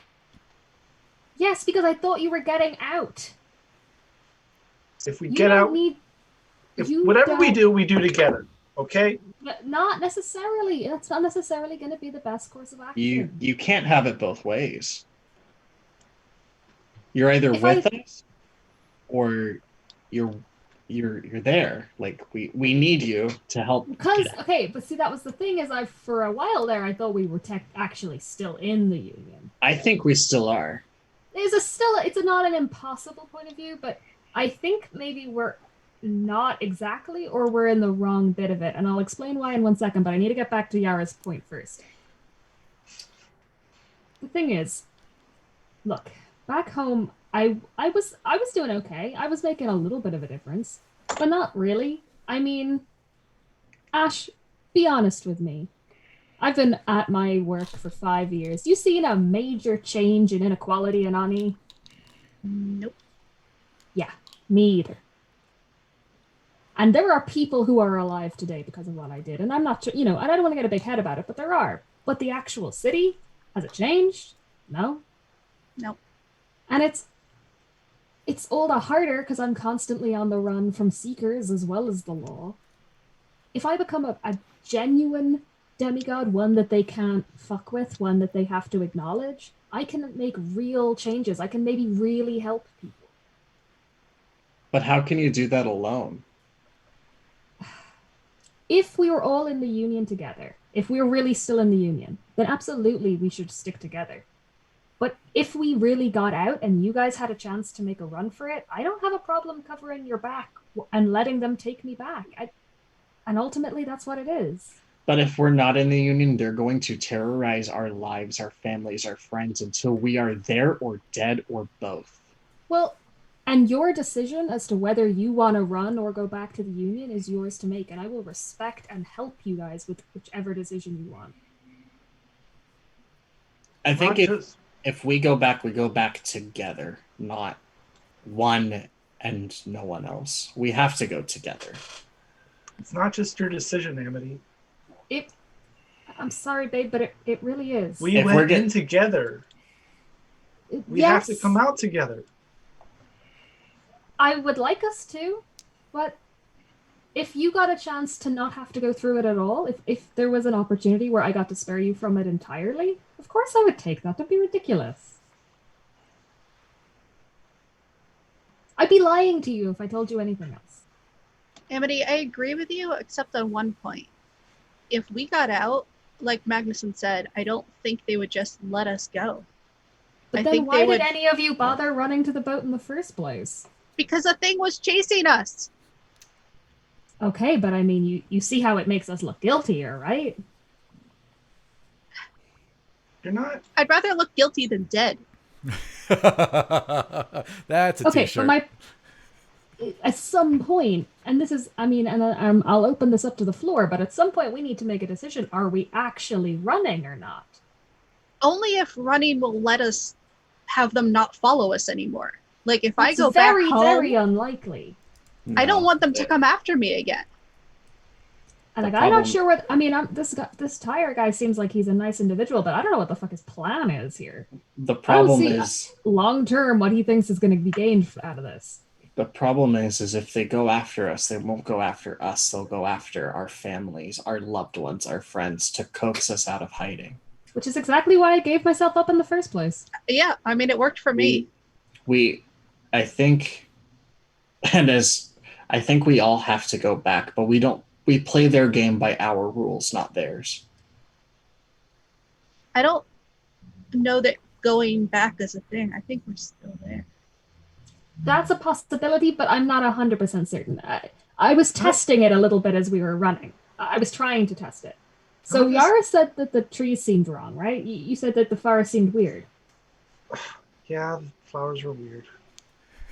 S3: Yes, because I thought you were getting out.
S6: If we
S3: You
S6: get
S3: don't
S6: out,
S3: need- you
S6: whatever we
S3: don't-
S6: do together. Okay?
S3: Not necessarily. That's not necessarily going to be the best course of action.
S5: You can't have it both ways. You're either
S3: If
S5: with us, or you're there. Like we need you to help.
S3: Because
S5: get out.
S3: okay, but see, that was the thing is, for a while there, I thought we were actually still in the Union.
S5: I think we still are.
S3: It's not an impossible point of view, but I think maybe we're not exactly, or we're in the wrong bit of it, and I'll explain why in 1 second. But I need to get back to Yara's point first. The thing is, look, back home, I was doing okay. I was making a little bit of a difference, but not really. I mean, Ash, be honest with me. I've been at my work for 5 years. You seen a major change in inequality in Ani?
S1: Nope.
S3: Yeah, me either. And there are people who are alive today because of what I did. And I'm not, and I don't want to get a big head about it, but there are. But the actual city, has it changed? No.
S1: Nope.
S3: And it's all the harder because I'm constantly on the run from seekers as well as the law. If I become a genuine demigod, one that they can't fuck with, one that they have to acknowledge, I can make real changes. I can maybe really help people.
S5: But how can you do that alone?
S3: If we were all in the union together, if we were really still in the union, then absolutely we should stick together. But if we really got out and you guys had a chance to make a run for it, I don't have a problem covering your back and letting them take me back. And ultimately, that's what it is.
S5: But if we're not in the union, they're going to terrorize our lives, our families, our friends until we are there or dead or both.
S3: Well, and your decision as to whether you want to run or go back to the union is yours to make, and I will respect and help you guys with whichever decision you want.
S5: I think if we go back together, not one and no one else. We have to go together.
S6: It's not just your decision, Amity.
S3: I'm sorry, babe, but it really is.
S6: We went in together. We have to come out together.
S3: I would like us to, but if you got a chance to not have to go through it at all, if there was an opportunity where I got to spare you from it entirely, of course I would take that. That'd be ridiculous. I'd be lying to you if I told you anything else.
S1: Amity, I agree with you, except on one point. If we got out, like Magnuson said, I don't think they would just let us go.
S3: But then why did any of you bother running to the boat in the first place?
S1: Because a thing was chasing us.
S3: Okay, but I mean, you see how it makes us look guiltier, right?
S6: You're not.
S1: I'd rather look guilty than dead.
S2: That's a
S3: okay,
S2: t-shirt.
S3: But at some point, and this is, and I'll open this up to the floor, but at some point we need to make a decision. Are we actually running or not?
S1: Only if running will let us have them not follow us anymore. Like if I go
S3: very,
S1: back home,
S3: very unlikely.
S1: I don't want them to come after me again.
S3: And like, I'm not sure what. I mean, this tire guy seems like he's a nice individual, but I don't know what the fuck his plan is here.
S5: The problem is
S3: long term what he thinks is going to be gained out of this.
S5: The problem is if they go after us, they won't go after us. They'll go after our families, our loved ones, our friends to coax us out of hiding.
S3: Which is exactly why I gave myself up in the first place.
S1: Yeah, I mean, it worked for me.
S5: I think we all have to go back, but we play their game by our rules, not theirs.
S1: I don't know that going back is a thing. I think we're still there.
S3: That's a possibility, but I'm not 100% certain. I was testing it a little bit as we were running. I was trying to test it. So Yara said that the trees seemed wrong, right? You said that the forest seemed weird.
S6: Yeah, the flowers were weird.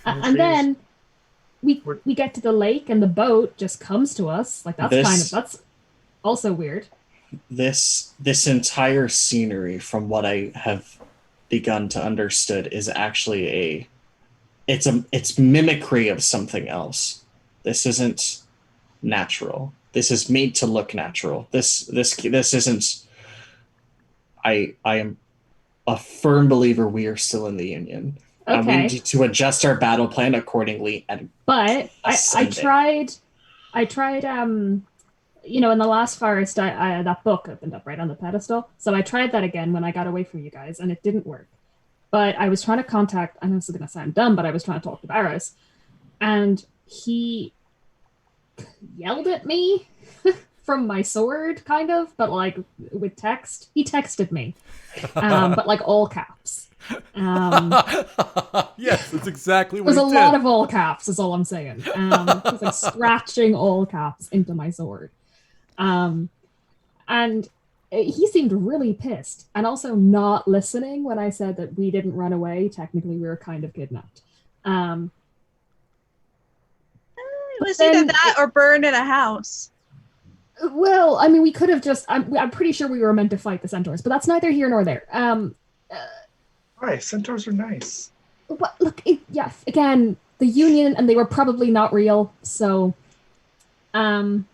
S3: And then we get to the lake and the boat just comes to us. Like that's also weird.
S5: This entire scenery, from what I have begun to understood, is actually it's mimicry of something else. This isn't natural. This is made to look natural. This isn't. I am a firm believer we are still in the Union.
S3: Okay.
S5: And we need to adjust our battle plan accordingly.
S3: But I tried. In the last forest, I that book opened up right on the pedestal. So I tried that again when I got away from you guys, and it didn't work. But I was trying to contact. I know this is gonna sound dumb, but I was trying to talk to Barros, and he yelled at me from my sword, kind of, but like with text. He texted me, but like all caps.
S2: Yes, that's exactly what
S3: There's
S2: he
S3: a
S2: did.
S3: lot of all caps, is all I'm saying. He's like scratching all caps into my sword. And he seemed really pissed and also not listening when I said that we didn't run away. Technically, we were kind of kidnapped.
S1: It was
S3: then
S1: either that or burn in a house.
S3: Well, I mean, we could have just. I'm pretty sure we were meant to fight the centaurs, but that's neither here nor there.
S6: Right, centaurs are nice.
S3: Look, yes. Again, the Union, and they were probably not real. So, then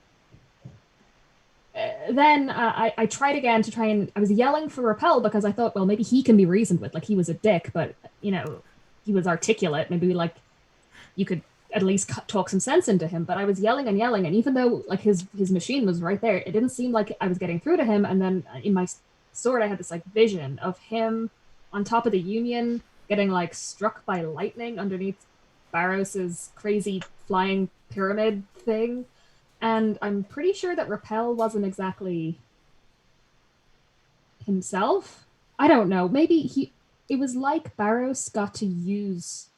S3: I tried again to try and I was yelling for Repel because I thought, well, maybe he can be reasoned with. Like he was a dick, but you know, he was articulate. Maybe like you could at least talk some sense into him. But I was yelling and yelling, and even though like his machine was right there, it didn't seem like I was getting through to him. And then in my sword, I had this like vision of him on top of the Union getting like struck by lightning underneath Barros's crazy flying pyramid thing. And I'm pretty sure that Repel wasn't exactly himself. I don't know. Maybe it was like Barros got to use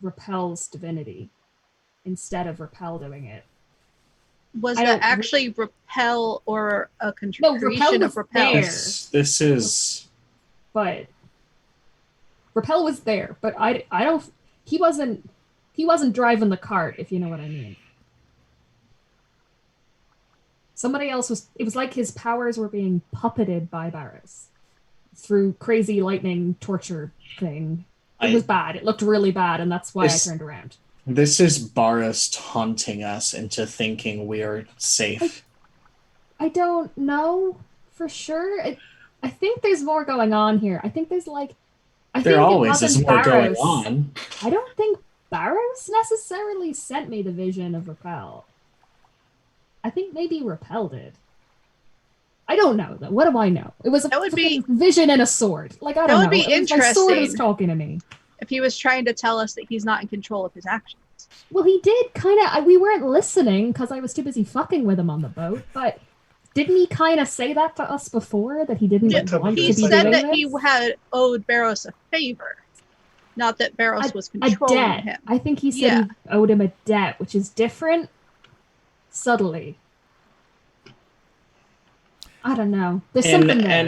S3: Repel's divinity instead of Repel doing it.
S1: Was that actually Repel or a contribution of Repel?
S5: This is.
S3: But Repel was there, but I don't. He wasn't driving the cart, if you know what I mean. Somebody else was. It was like his powers were being puppeted by Barros through crazy lightning torture thing. It was bad. It looked really bad, and that's why I turned around.
S5: This is Barros taunting us into thinking we are safe.
S3: I don't know for sure. I think there's more going on here. I think there's like.
S5: There always is more going on.
S3: I don't think Barros necessarily sent me the vision of Repel. I think maybe Repel did. I don't know though. What do I know? It was a vision and a sword. Like I don't know.
S1: That would be interesting.
S3: My sword was talking to me.
S1: If he was trying to tell us that he's not in control of his actions.
S3: Well, he did kind of. We weren't listening because I was too busy fucking with him on the boat. But didn't he kind of say that to us before that he didn't want to be doing this?
S1: He said that he had owed Barros a favor, not that Barros was controlling him.
S3: I think he said he owed him a debt, which is different. Subtly. I don't know. There's something there.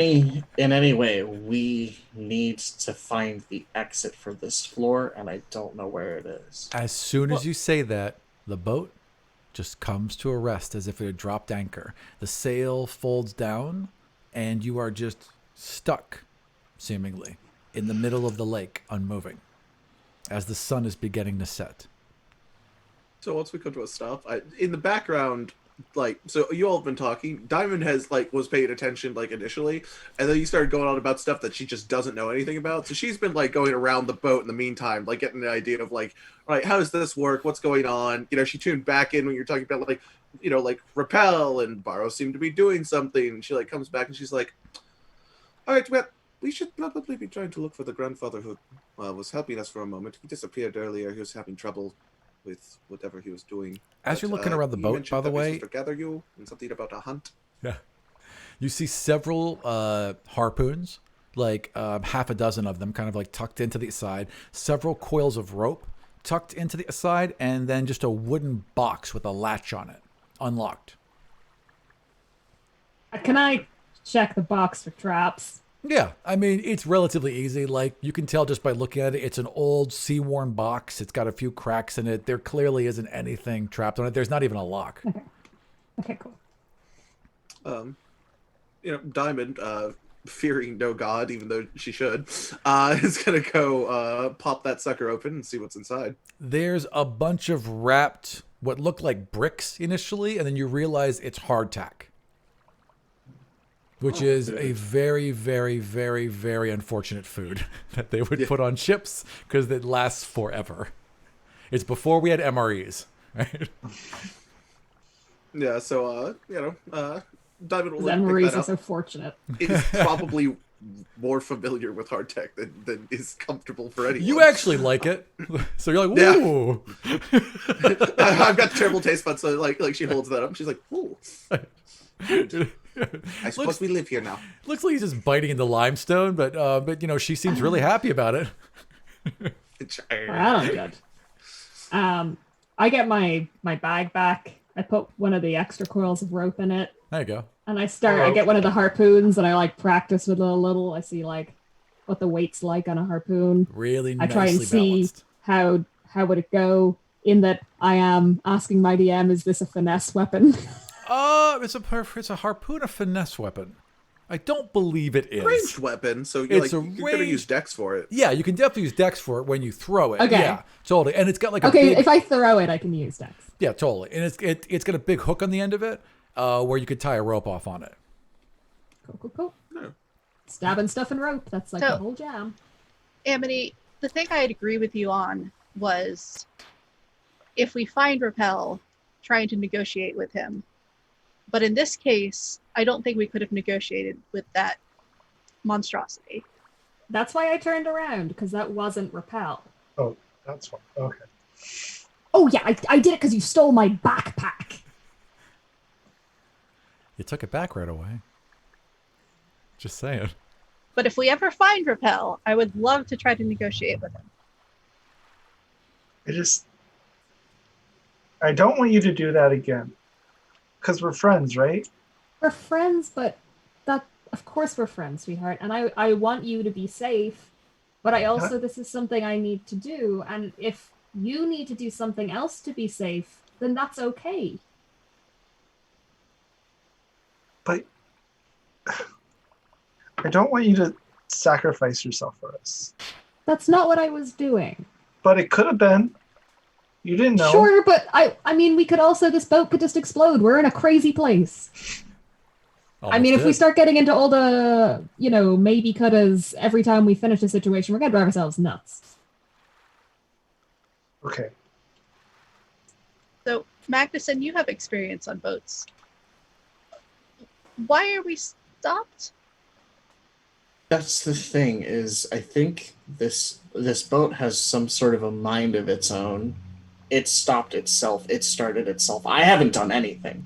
S5: In any way, we need to find the exit for this floor, and I don't know where it is.
S2: As soon as you say that, the boat just comes to a rest as if it had dropped anchor. The sail folds down, and you are just stuck, seemingly, in the middle of the lake, unmoving, as the sun is beginning to set.
S4: So once we come to a stop, in the background, like, so you all have been talking. Diamond was paying attention, like, initially, and then you started going on about stuff that she just doesn't know anything about. So she's been, like, going around the boat in the meantime, like, getting an idea of, like, all right, how does this work? What's going on? You know, she tuned back in when you're talking about, like, you know, like, Repel and Barros seem to be doing something. And she, like, comes back and she's like, all right, well, we should probably be trying to look for the grandfather who was helping us for a moment. He disappeared earlier. He was having trouble with whatever he was doing.
S2: As you're looking around the boat, by the way,
S4: to gather you and something about a hunt.
S2: Yeah, you see several harpoons, like half a dozen of them, kind of like tucked into the side. Several coils of rope tucked into the side, and then just a wooden box with a latch on it, unlocked.
S3: Can I check the box for traps?
S2: Yeah, I mean, it's relatively easy. Like, you can tell just by looking at it, it's an old sea-worn box. It's got a few cracks in it. There clearly isn't anything trapped on it. There's not even a lock.
S3: Okay, cool.
S4: You know, Diamond, fearing no god, even though she should, is going to go pop that sucker open and see what's inside.
S2: There's a bunch of wrapped, what look like bricks initially, and then you realize it's hardtack. Which is a very, very, very, very unfortunate food that they would put on ships because it lasts forever. It's before we had MREs, right?
S4: Yeah, so, you know, Diamond will
S3: MREs are so fortunate.
S4: Is probably more familiar with hardtack than is comfortable for anyone.
S2: You actually like it. So you're like, ooh.
S4: Yeah. I've got terrible taste buds, so like she holds that up and she's like, ooh. I suppose we live here now.
S2: Looks like he's just biting into limestone, but you know, she seems really happy about it.
S3: I don't judge. I get my bag back. I put one of the extra coils of rope in it.
S2: There you go.
S3: And I get one of the harpoons and I like practice with it a little. I see like what the weight's like on a harpoon.
S2: Really
S3: I try and
S2: nicely
S3: see
S2: balanced.
S3: how would it go, in that I am asking my DM, is this a finesse weapon?
S2: It's a harpoon, a finesse weapon. I don't believe it is.
S4: Ranged weapon, so you're
S2: It's a
S4: gonna use dex for it.
S2: Yeah, you can definitely use dex for it when you throw it.
S3: Okay.
S2: Yeah, totally. And it's got like a
S3: Okay,
S2: big...
S3: if I throw it, I can use dex.
S2: Yeah, totally. And it's got a big hook on the end of it, where you could tie a rope off on it.
S3: Cool.
S4: No.
S3: Stabbing stuff and rope. That's like
S1: So-
S3: the whole jam.
S1: Amity, the thing I'd agree with you on was if we find Repel, trying to negotiate with him. But in this case, I don't think we could have negotiated with that monstrosity.
S3: That's why I turned around, because that wasn't Repel.
S6: Oh, that's fine. Okay.
S3: Oh yeah, I did it because you stole my backpack.
S2: You took it back right away. Just saying.
S1: But if we ever find Repel, I would love to try to negotiate with him.
S6: I don't want you to do that again. Because we're friends, right?
S3: We're friends, but of course we're friends, sweetheart. And I want you to be safe, but I also, this is something I need to do. And if you need to do something else to be safe, then that's okay.
S6: But I don't want you to sacrifice yourself for us.
S3: That's not what I was doing.
S6: But it could have been. You didn't know.
S3: Sure, but I mean, this boat could just explode. We're in a crazy place. I mean, if we start getting into all the, maybe couldas every time we finish a situation, we're going to drive ourselves nuts.
S6: Okay.
S1: So, Magnuson, you have experience on boats. Why are we stopped?
S5: That's the thing, is I think this boat has some sort of a mind of its own. It stopped itself. It started itself. I haven't done anything.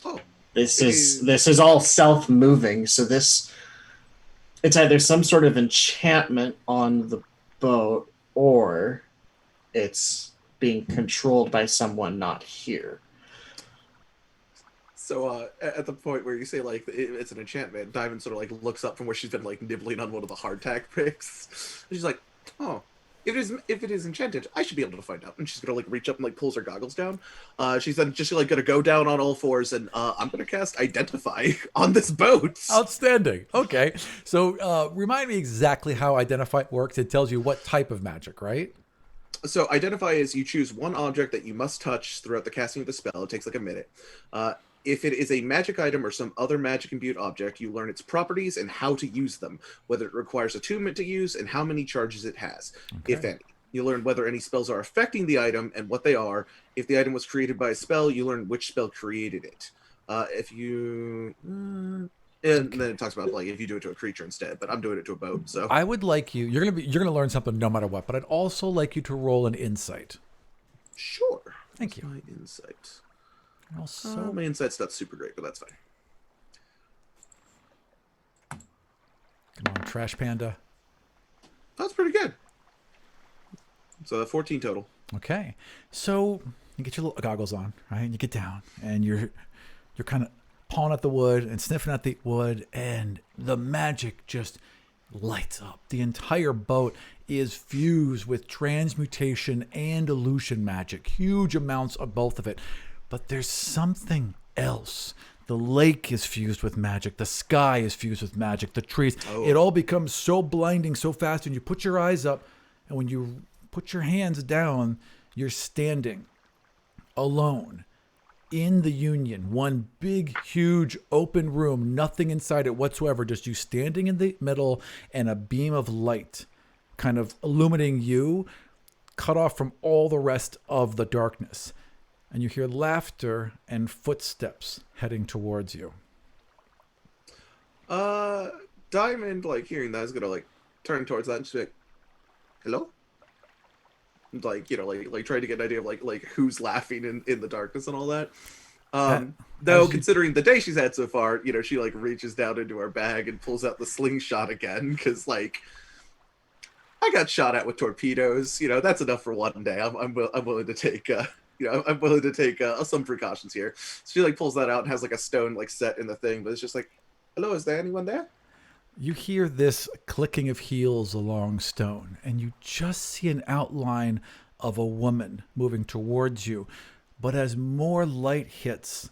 S4: Oh.
S5: This is all self-moving, so it's either some sort of enchantment on the boat, or it's being controlled by someone not here.
S4: So at the point where you say like it's an enchantment, Diamond sort of like looks up from where she's been like nibbling on one of the hardtack picks. And she's like, "Oh, if it is enchanted, I should be able to find out." And she's gonna like reach up and like pulls her goggles down. She's then just like gonna go down on all fours and I'm gonna cast Identify on this boat.
S2: Outstanding. Okay, so remind me exactly how Identify works. It tells you what type of magic, right?
S4: So Identify is you choose one object that you must touch throughout the casting of the spell. It takes like a minute. If it is a magic item or some other magic imbued object, you learn its properties and how to use them, whether it requires attunement to use and how many charges it has, if any. You learn whether any spells are affecting the item and what they are. If the item was created by a spell, you learn which spell created it. And then it talks about like if you do it to a creature instead, but I'm doing it to a boat. So
S2: I would like you. You're gonna learn something no matter what. But I'd also like you to roll an insight.
S4: sure.
S2: Thank you.
S4: My insight.
S2: Also,
S4: My insight's not super great, but that's fine.
S2: come on, Trash Panda.
S4: That's pretty good. So 14 total.
S2: Okay, so you get your little goggles on, right? And you get down, and you're kind of pawing at the wood and sniffing at the wood, and the magic just lights up. The entire boat is fused with transmutation and illusion magic. Huge amounts of both of it. But there's something else. The lake is fused with magic. The sky is fused with magic. The trees.
S4: Oh.
S2: It all becomes so blinding so fast. And you put your eyes up, and when you put your hands down, you're standing alone in the Union. One big, huge, open room. Nothing inside it whatsoever. Just you standing in the middle, and a beam of light kind of illuminating you, cut off from all the rest of the darkness. And you hear laughter and footsteps heading towards you.
S4: Diamond, like hearing that, is gonna like turn towards that and just be like, "Hello?" And, like like trying to get an idea of like who's laughing in the darkness and all that. Though considering the day she's had so far, she like reaches down into her bag and pulls out the slingshot again because like I got shot at with torpedoes. That's enough for one day. I'm willing to take I'm willing to take some precautions here. So she like pulls that out and has like a stone like set in the thing, but it's just like, hello, is there anyone there?
S2: You hear this clicking of heels along stone, and you just see an outline of a woman moving towards you. But as more light hits,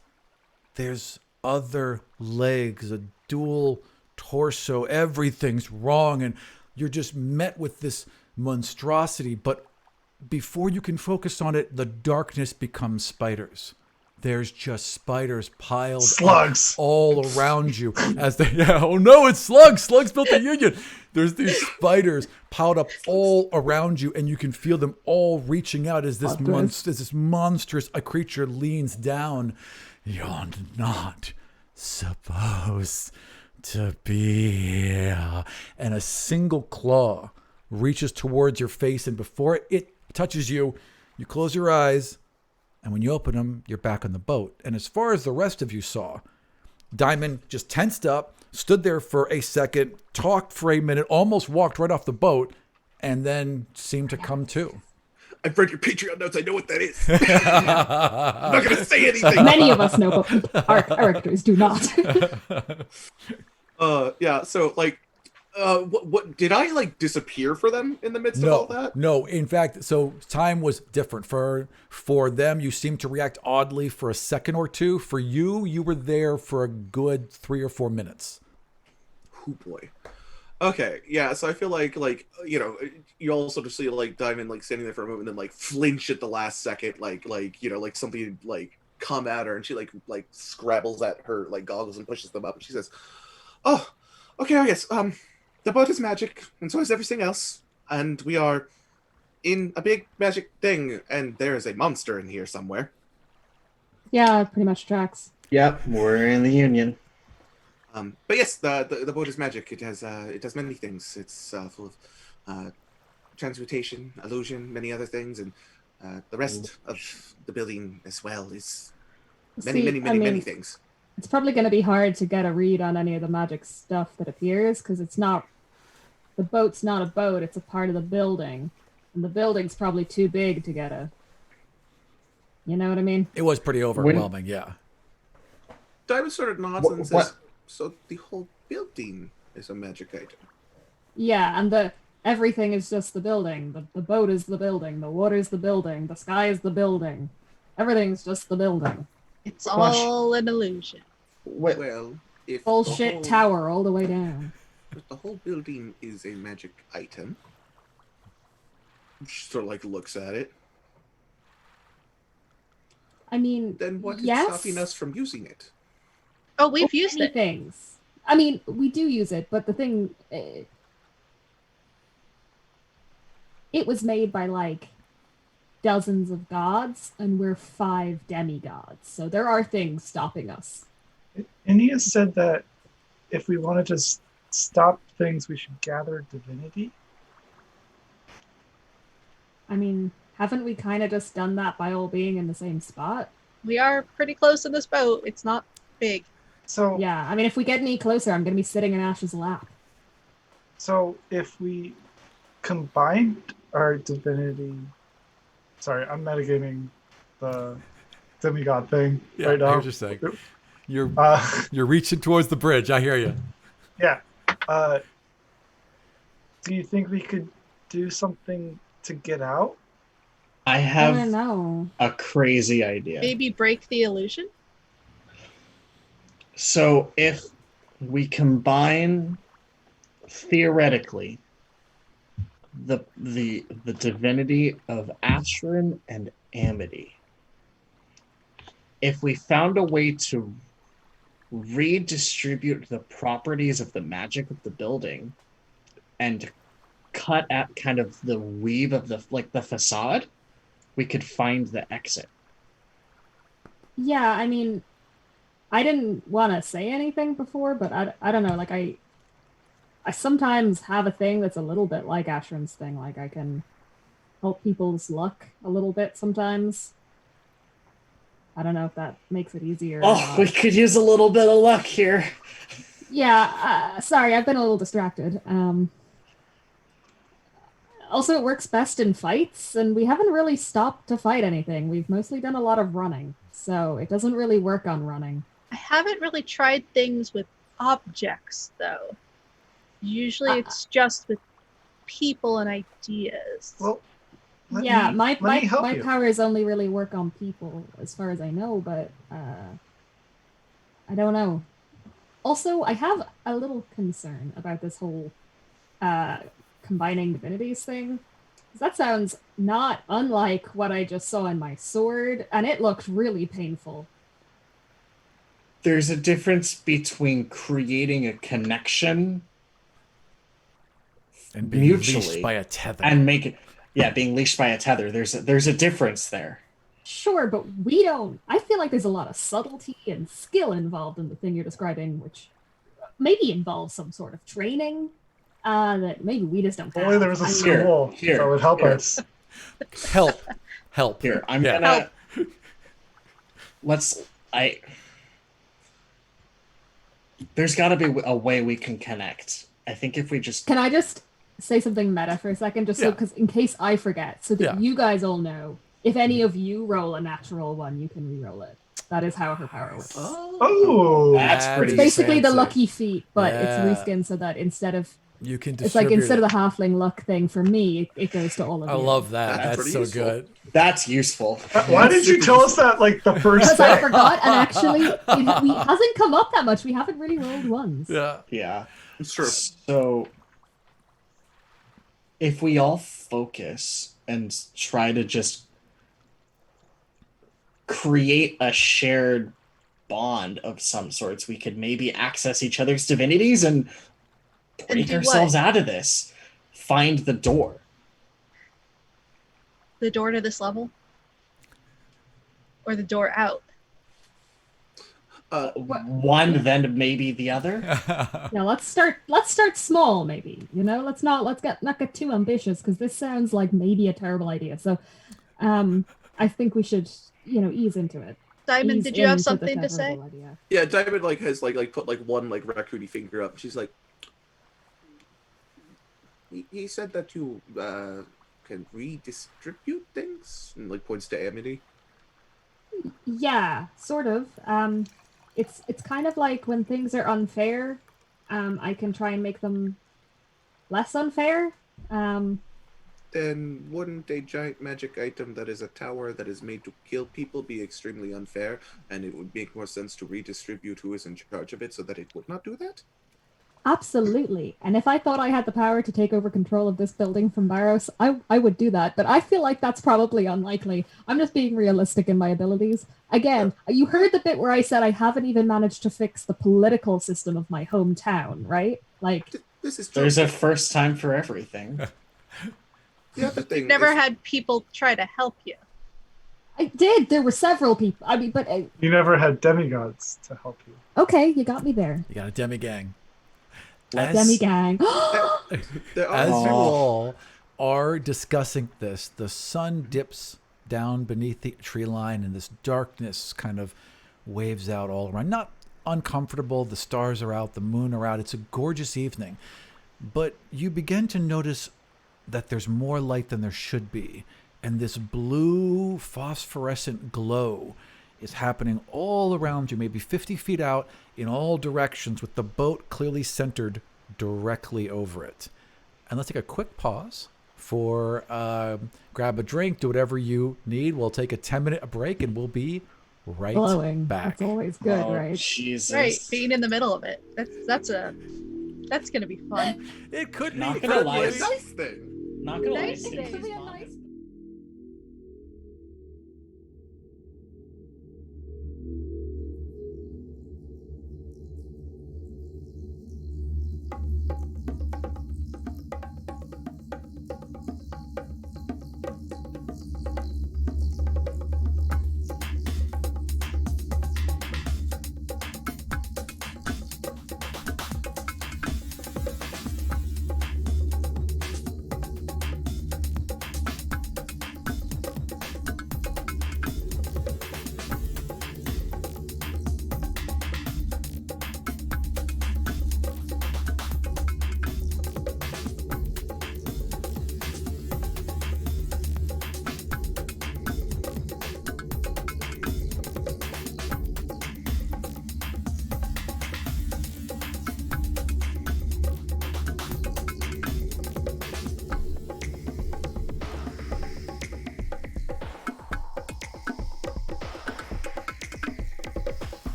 S2: there's other legs, a dual torso, everything's wrong, and you're just met with this monstrosity. But before you can focus on it, the darkness becomes spiders. There's just spiders piled
S6: Slugs.
S2: up all around you as they, oh no, it's slugs. Slugs built the Union. There's these spiders piled up all around you, and you can feel them all reaching out as this monstrous creature leans down. You're not supposed to be here. And a single claw reaches towards your face, and before it touches you, you close your eyes. And when you open them, you're back on the boat. And as far as the rest of you saw, Diamond just tensed up, stood there for a second, talked for a minute, almost walked right off the boat, and then seemed to come to.
S4: I've read your Patreon notes. I know what that is. I'm not going to say anything.
S3: Many of us know, but our characters do not.
S4: Yeah, so, like, what did I, like, disappear for them in the midst of all that?
S2: No, in fact, so time was different. For them, you seemed to react oddly for a second or two. For you, you were there for a good 3 or 4 minutes.
S4: Oh, boy. Okay, yeah, so I feel like, you also just see, like, Diamond, like, standing there for a moment and then, like, flinch at the last second, like something, like, come at her, and she, like, scrabbles at her, like, goggles and pushes them up, and she says, oh, okay, I guess, the boat is magic, and so is everything else, and we are in a big magic thing, and there is a monster in here somewhere.
S3: Yeah, pretty much tracks.
S5: Yep, we're in the Union.
S4: But yes, the boat is magic. It does many things. It's full of transmutation, illusion, many other things, and the rest of the building as well is many things.
S3: It's probably going to be hard to get a read on any of the magic stuff that appears, because the boat's not a boat, it's a part of the building. And the building's probably too big to get a... You know what I mean?
S2: It was pretty overwhelming, yeah.
S4: Diamond sort of nods and says, so the whole building is a magic item.
S3: Yeah, and everything is just the building. The boat is the building, the water's the building, the sky is the building. Everything's just the building.
S1: It's all an illusion.
S4: Well, if
S3: Bullshit tower all the way down.
S4: If the whole building is a magic item, she sort of like looks at it.
S3: I mean,
S4: Then what is stopping us from using it?
S1: Oh, we've used
S3: many
S1: it.
S3: things. I mean, we do use it, but the thing, it was made by like dozens of gods, and we're 5 demigods. So there are things stopping us.
S6: Inia said that if we wanted to stop things, we should gather divinity.
S3: I mean, haven't we kind of just done that by all being in the same spot?
S1: We are pretty close in this boat. It's not big.
S6: So
S3: Yeah, I mean, if we get any closer, I'm going to be sitting in Ash's lap.
S6: So if we combined our divinity, sorry, I'm metagaming the demigod thing right now.
S2: I was just saying. You're reaching towards the bridge. I hear you.
S6: Yeah. Do you think we could do something to get out?
S5: I
S3: I
S5: have
S3: don't know.
S5: a crazy idea.
S1: Maybe break the illusion?
S5: So if we combine theoretically the divinity of Ashrin and Amity, if we found a way to redistribute the properties of the magic of the building and cut at kind of the weave of the facade, we could find the exit.
S3: Yeah, I mean, I didn't want to say anything before, but I don't know. Like, I sometimes have a thing that's a little bit like Ashram's thing. Like, I can help people's luck a little bit sometimes. I don't know if that makes it easier.
S5: Oh, we could use a little bit of luck here.
S3: Yeah, sorry, I've been a little distracted. Also, it works best in fights, and we haven't really stopped to fight anything. We've mostly done a lot of running, so it doesn't really work on running.
S1: I haven't really tried things with objects, though. Usually it's just with people and ideas.
S6: Well,
S3: Yeah, my
S6: let me help you.
S3: powers only really work on people, as far as I know, but I don't know. Also, I have a little concern about this whole combining divinities thing. 'Cause that sounds not unlike what I just saw in my sword, and it looked really painful.
S5: There's a difference between creating a connection
S2: And being
S5: mutually
S2: leashed by a tether.
S5: and being leashed by a tether. There's a difference there.
S3: Sure, but we don't. I feel like there's a lot of subtlety and skill involved in the thing you're describing, which maybe involves some sort of training that maybe we just don't have.
S6: Only there was a
S5: Here,
S6: school
S5: here,
S6: that would help
S5: here.
S6: us.
S2: Help.
S5: Here, I'm
S2: Yeah.
S5: gonna. There's got to be a way we can connect. I think if we just.
S3: Can I just say something meta for a second, just so
S2: Yeah.
S3: because in case I forget, so that
S2: Yeah.
S3: you guys all know, if any of you roll a natural one, you can re-roll it. That is how her power works.
S6: Oh,
S5: That's pretty
S3: It's basically the
S2: fancy.
S3: lucky feat, but
S2: Yeah.
S3: it's reskinned so that instead of
S2: You can
S3: it's like
S2: distribute
S3: instead
S2: it.
S3: of the halfling luck thing for me, it goes to all of
S2: I
S3: you.
S2: love that.
S4: That's
S2: That's
S4: pretty
S2: so
S4: useful.
S2: good.
S5: That's useful.
S6: why did you tell us that like the first
S3: Because I
S6: day?
S3: forgot, and actually, it hasn't come up that much. We haven't really rolled ones.
S2: Yeah.
S5: Yeah.
S4: It's true.
S5: So, if we all focus and try to just create a shared bond of some sorts, we could maybe access each other's divinities and break
S1: do
S5: ourselves
S1: what?
S5: out of this. Find the door.
S1: The door to this level? Or the door out?
S5: One, then maybe the other.
S3: Yeah, let's start small, maybe. Let's not get too ambitious, because this sounds like maybe a terrible idea. So, I think we should, ease into it.
S1: Diamond,
S3: Ease
S1: did you have
S3: into the
S1: something to say?
S3: terrible idea.
S4: Yeah, Diamond has put one raccoony finger up. She's like, he said that you can redistribute things, and points to Amity.
S3: Yeah, sort of. It's kind of like when things are unfair, I can try and make them less unfair.
S4: Then wouldn't a giant magic item that is a tower that is made to kill people be extremely unfair, and it would make more sense to redistribute who is in charge of it so that it would not do that?
S3: Absolutely. And if I thought I had the power to take over control of this building from Barros, I would do that. But I feel like that's probably unlikely. I'm just being realistic in my abilities. Again, you heard the bit where I said I haven't even managed to fix the political system of my hometown, right?
S4: This is true.
S5: There's a first time for everything.
S4: The other thing
S1: Never
S4: is,
S1: had people try to help you.
S3: I did. There were several people. I mean, but
S6: You never had demigods to help you.
S3: okay, you got me there.
S2: You got a demi-gang.
S3: Demi-gang.
S4: there are
S2: As you
S5: Oh.
S2: all are discussing this, the sun dips down beneath the tree line and this darkness kind of waves out all around. Not uncomfortable. The stars are out. The moon are out. It's a gorgeous evening. But you begin to notice that there's more light than there should be. And this blue phosphorescent glow is happening all around you, maybe 50 feet out in all directions, with the boat clearly centered directly over it. And let's take a quick pause for grab a drink, do whatever you need. We'll take a 10-minute break and we'll be right
S3: Glowing.
S2: back.
S3: That's always good,
S5: Oh,
S3: right?
S5: Jesus.
S1: Right, being in the middle of it. That's gonna be fun.
S2: It could
S5: Not
S2: be
S5: gonna
S2: fun,
S5: lie.
S4: a
S2: boys.
S4: nice thing.
S5: Not gonna lie.
S1: Nice
S5: Cindy's
S1: thing.
S5: mom-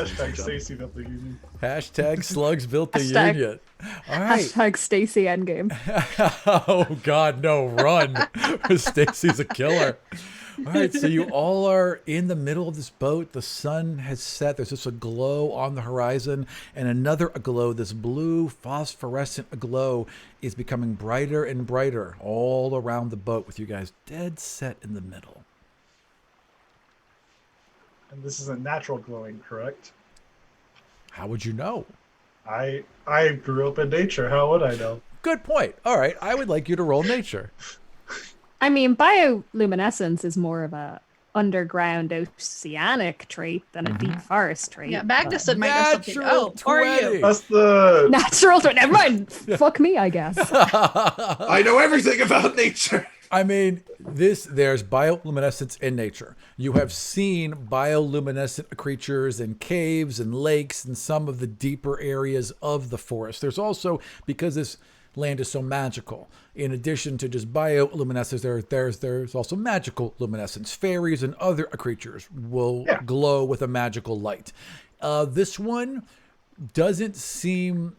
S6: Hashtag Stacy built the union.
S2: Hashtag slugs built the
S3: Hashtag-
S2: union. All right.
S3: Hashtag Stacy Endgame.
S2: Oh God, no! Run! Stacy's a killer. All right, so you all are in the middle of this boat. The sun has set. There's just a glow on the horizon, and another glow. This blue phosphorescent glow is becoming brighter and brighter all around the boat, with you guys dead set in the middle.
S6: And this is a natural glowing, correct?
S2: How would you know?
S6: I grew up in nature. How would I know?
S2: Good point. All right, I would like you to roll nature.
S3: I mean, bioluminescence is more of a underground oceanic trait than a deep forest trait.
S1: Yeah, Magnuson might know something.
S2: Natural
S1: Oh, or
S2: 20.
S1: you.
S6: That's the
S3: Natural trait. Never mind. Fuck me, I guess.
S4: I know everything about nature.
S2: I mean, there's bioluminescence in nature. You have seen bioluminescent creatures in caves and lakes and some of the deeper areas of the forest. There's also, because this land is so magical, in addition to just bioluminescence, there's also magical luminescence. Fairies and other creatures will glow with a magical light. This one doesn't seem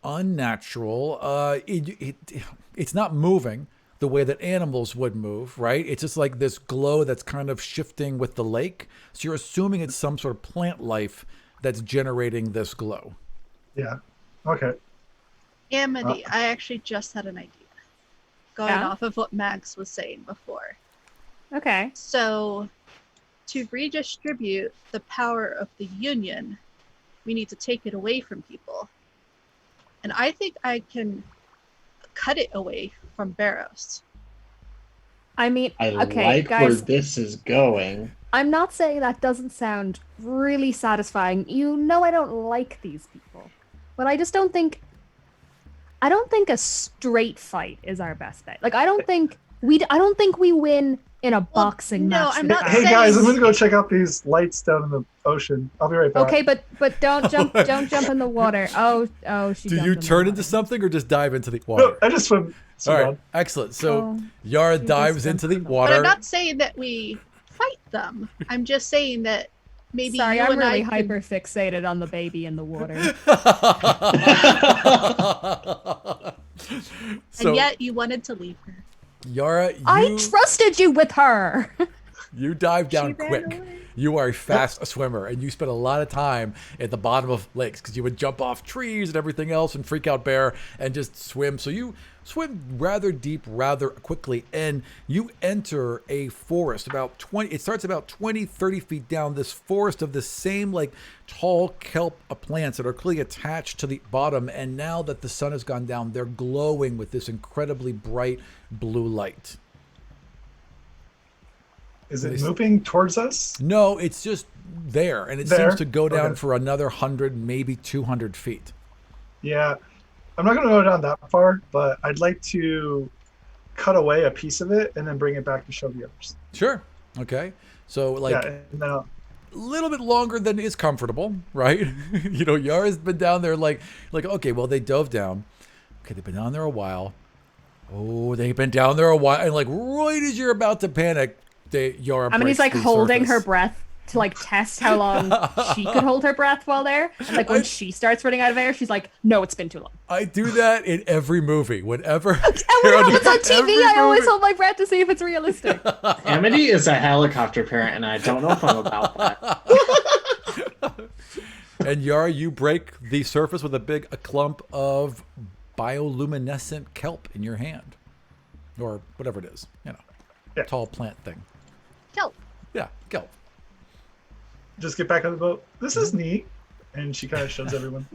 S2: unnatural. It's not moving the way that animals would move, right? It's just like this glow that's kind of shifting with the lake. So you're assuming it's some sort of plant life that's generating this glow.
S6: yeah. Okay.
S1: Amity, I actually just had an idea. Going off of what Max was saying before.
S3: Okay.
S1: So, to redistribute the power of the Union, we need to take it away from people. And I think I can cut it away from Barrows.
S3: I mean,
S5: I
S3: okay,
S5: like where
S3: guys.
S5: this is going.
S3: I'm not saying that doesn't sound really satisfying. You know I don't like these people. But I just don't think a straight fight is our best bet. Like I don't think we win in a boxing
S1: no,
S3: match.
S1: I'm
S3: with
S1: not
S3: that.
S6: Hey
S1: saying-
S6: guys, I'm gonna go check out these lights down in the ocean. I'll be right back.
S3: Okay, but don't jump in the water. Oh, she
S2: Do
S3: jumped
S2: you
S3: in the
S2: turn
S3: water.
S2: into something or just dive into the
S6: No,
S2: water?
S6: I just swim.
S2: All right,
S6: on.
S2: excellent. So
S3: Oh,
S2: Yara
S3: she
S2: dives
S3: just
S2: into the
S3: jumped in the
S1: But
S2: water.
S1: I'm not saying that we fight them. I'm just saying that maybe
S3: Sorry,
S1: you
S3: I'm
S1: and
S3: really
S1: I could-
S3: hyper fixated on the baby in the water.
S2: So
S1: and yet you wanted to leave her.
S2: Yara,
S3: I trusted you with her.
S2: you dive down
S3: ran
S2: quick.
S3: away.
S2: You are a fast swimmer, and you spend a lot of time at the bottom of lakes because you would jump off trees and everything else and freak out bear and just swim. So you swim rather deep, rather quickly, and you enter a forest about 20. It starts about 20, 30 feet down. This forest of the same like tall kelp plants that are clearly attached to the bottom. And now that the sun has gone down, they're glowing with this incredibly bright blue light.
S6: Is it moving towards us?
S2: No, it's just there, and it
S6: There?
S2: seems to go down
S6: Okay.
S2: for another 100, maybe 200 feet.
S6: Yeah. I'm not gonna go down that far, but I'd like to cut away a piece of it and then bring it back to show the others.
S2: Sure. Okay. So, like,
S6: yeah, and then
S2: a little bit longer than is comfortable, right? You know, Yara's been down there like, okay, well, they dove down. Okay, they've been down there a while. Oh, they've been down there a while. And, like, right as you're about to panic, Yara
S3: I mean, he's
S2: breaks
S3: like
S2: the
S3: holding
S2: surface.
S3: her breath to like test how long she could hold her breath while there. And like when she starts running out of air, she's like, "No, it's been too long."
S2: I do that in every movie. Whenever
S3: And when it's on TV,
S2: every
S3: I always
S2: movie.
S3: hold my breath to see if it's realistic.
S5: Amity is a helicopter parent, and I don't know if I'm about that.
S2: And Yara, you break the surface with a clump of bioluminescent kelp in your hand, or whatever it is, tall plant thing.
S1: Kelp.
S2: Yeah, kelp.
S6: just get back on the boat. This is neat. And she kind of shows everyone.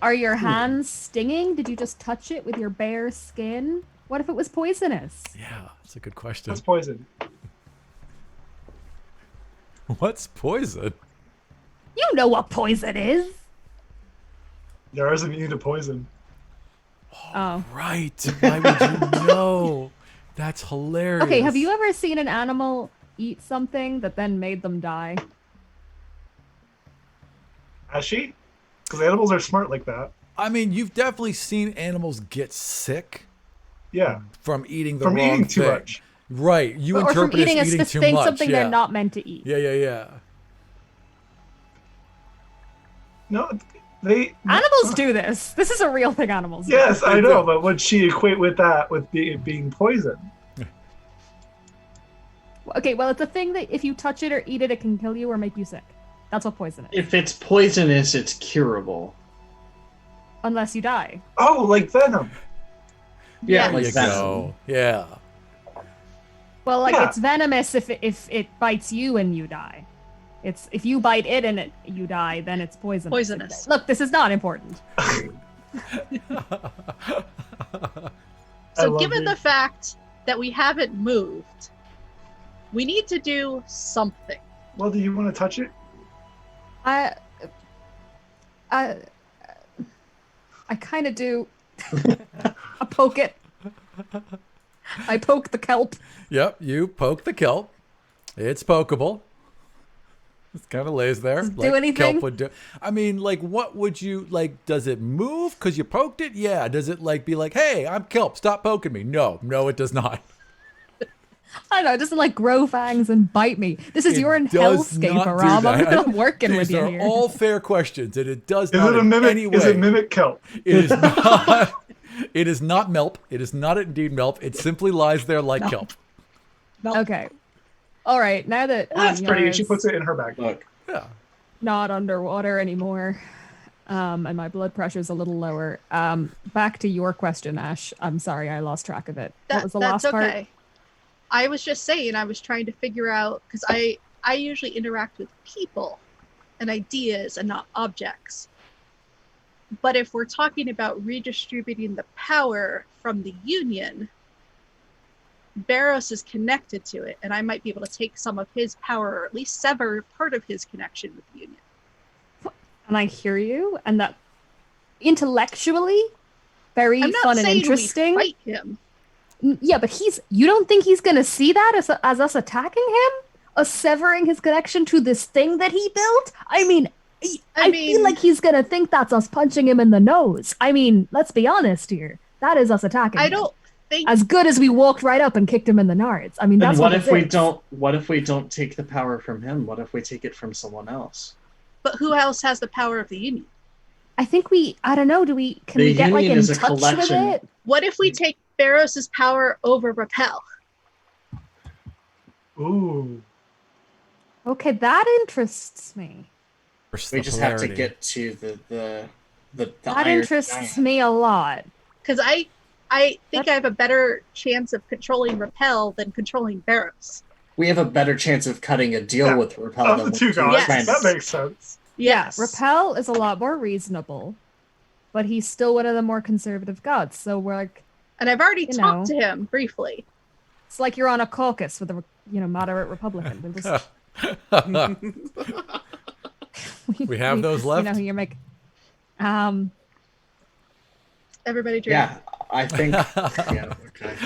S3: Are your hands stinging? Did you just touch it with your bare skin? What if it was poisonous?
S2: Yeah, that's a good question.
S6: What's poison?
S2: What's poison?
S3: You know what poison is.
S6: There is immune to poison.
S3: Oh.
S2: Right. Why would you know? That's hilarious.
S3: Okay, have you ever seen an animal eat something that then made them die?
S6: Has she? Because animals are smart like that.
S2: I mean, you've definitely seen animals get sick
S6: Yeah.
S2: from eating the
S6: From
S2: wrong
S6: eating too
S2: thing.
S6: much.
S2: Right. You
S3: Or from
S2: interpret it
S3: eating a
S2: as eating too
S3: specific
S2: much.
S3: something
S2: yeah.
S3: they're not meant to eat.
S2: Yeah.
S6: No, they
S3: Animals do this. This is a real thing animals do.
S6: Yes, I know, but would she equate with that with being poisoned?
S3: Okay, well, it's a thing that if you touch it or eat it, it can kill you or make you sick. That's what poison is.
S5: If it's poisonous, it's curable.
S3: Unless you die.
S6: Oh, like venom.
S5: Yeah,
S1: Yes.
S5: like
S2: There you
S5: venom.
S2: go. Yeah.
S3: Well, like
S6: Yeah.
S3: it's venomous if it bites you and you die. It's if you bite it and you die, then it's poisonous.
S1: Poisonous.
S3: Look, this is not important.
S1: So
S6: love
S1: given
S6: you.
S1: the fact that we haven't moved, we need to do something.
S6: Well, do you want to touch it?
S3: I kind of do. I poke it. I poke the kelp.
S2: Yep, you poke the kelp. It's pokeable. It kind of lays there.
S3: Does it do anything?
S2: Kelp would do. I mean, like, what would you, like, does it move because you poked it? Yeah. Does it, like, be like, hey, I'm kelp, stop poking me? No, it does not.
S3: I don't know. It doesn't like grow fangs and bite me. This is
S2: It
S3: your
S2: does
S3: hellscape,
S2: not do
S3: Aram.
S2: that.
S3: I'm working
S2: These
S3: with you
S2: are
S3: here.
S2: all fair questions, and it does
S6: Is
S2: not
S6: it a
S2: in
S6: mimic?
S2: any way.
S6: Is it mimic kelp?
S2: It is not. It is not melp. It is not indeed melp. It simply lies there like kelp.
S3: Okay. All right. Now that
S6: Well, that's pretty.
S3: Yara's
S6: She puts it in her bag.
S5: Look,
S2: Yeah.
S3: not underwater anymore, and my blood pressure's a little lower. Back to your question, Ash. I'm sorry, I lost track of it. What was the
S1: That's
S3: last part?
S1: okay. I was just saying, I was trying to figure out, because I usually interact with people and ideas and not objects. But if we're talking about redistributing the power from the Union, Barros is connected to it, and I might be able to take some of his power, or at least sever part of his connection with the Union.
S3: And I hear you, and that intellectually very
S1: I'm not
S3: fun and
S1: saying
S3: interesting.
S1: we fight him.
S3: Yeah, but you don't think he's gonna see that as us attacking him, us severing his connection to this thing that he built? I mean, I feel
S1: mean-
S3: like he's gonna think that's us punching him in the nose. I mean, let's be honest here. That is us attacking.
S1: I
S3: him.
S1: don't think
S3: As good as we walked right up and kicked him in the nards. I mean,
S5: and
S3: that's
S5: what
S3: what
S5: if we
S3: it is.
S5: don't? What if we don't take the power from him? What if we take it from someone else?
S1: But who else has the power of the Union?
S3: I think I don't know. Can
S5: The
S3: we get like
S5: Union
S3: in
S5: is a
S3: touch with
S5: collection.
S3: it?
S1: What if we take Barros's power over Repel?
S6: Ooh.
S3: Okay, that interests me.
S5: We just have to
S2: Polarity.
S5: get to the
S3: That
S5: iron
S3: interests
S5: giant.
S3: me a lot.
S1: Because I think I have a better chance of controlling Repel than controlling Barros.
S5: We have a better chance of cutting a deal
S6: Yeah.
S5: with Repel
S6: Of
S5: than
S6: the two
S5: with
S6: gods.
S1: Yes.
S6: That makes sense.
S1: Yes.
S3: Yeah, Repel is a lot more reasonable, but he's still one of the more conservative gods. So we're like,
S1: And I've already
S3: You
S1: talked
S3: know.
S1: to him briefly.
S3: it's like you're on a caucus with a moderate Republican. We'll just,
S2: We have those left?
S3: You know, you're making.
S1: Everybody drink.
S5: Yeah, I think. Yeah, okay.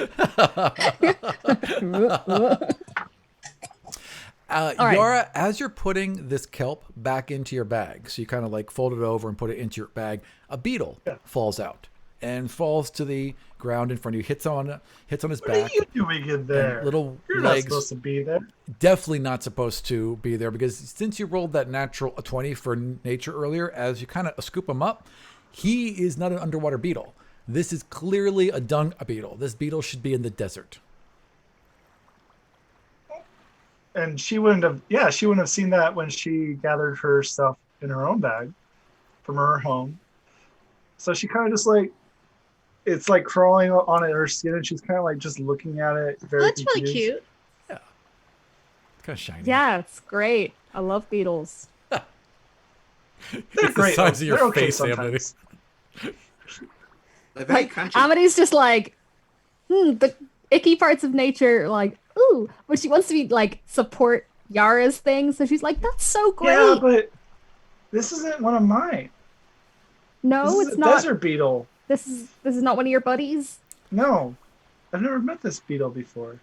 S3: right.
S2: Yara, as you're putting this kelp back into your bag, so you kind of like fold it over and put it into your bag, a beetle falls out and falls to the ground in front of you, hits on his
S6: What
S2: back.
S6: are you doing in there?
S2: Little
S6: You're not
S2: legs.
S6: supposed to be there.
S2: Definitely not supposed to be there, because since you rolled that natural 20 for nature earlier, as you kind of scoop him up, he is not an underwater beetle. This is clearly a dung beetle. This beetle should be in the desert.
S6: And she wouldn't have seen that when she gathered her stuff in her own bag from her home. So she kind of just like, it's like crawling on her skin, and she's kind of like just looking at it. Very
S1: That's really
S6: confused.
S1: cute.
S2: Kind of shiny.
S3: Yeah, it's great. I love beetles.
S6: They're
S2: the
S6: great.
S2: size of your
S6: They're okay
S2: face,
S6: sometimes.
S4: They're very
S3: Like,
S4: crunchy.
S3: Amity's just like, the icky parts of nature, like, ooh, but she wants to be like support Yara's thing, so she's like, that's so great.
S6: Yeah, but this isn't one of mine.
S3: No,
S6: This is
S3: it's
S6: a
S3: not.
S6: desert beetle.
S3: This is not one of your buddies.
S6: No, I've never met this beetle before.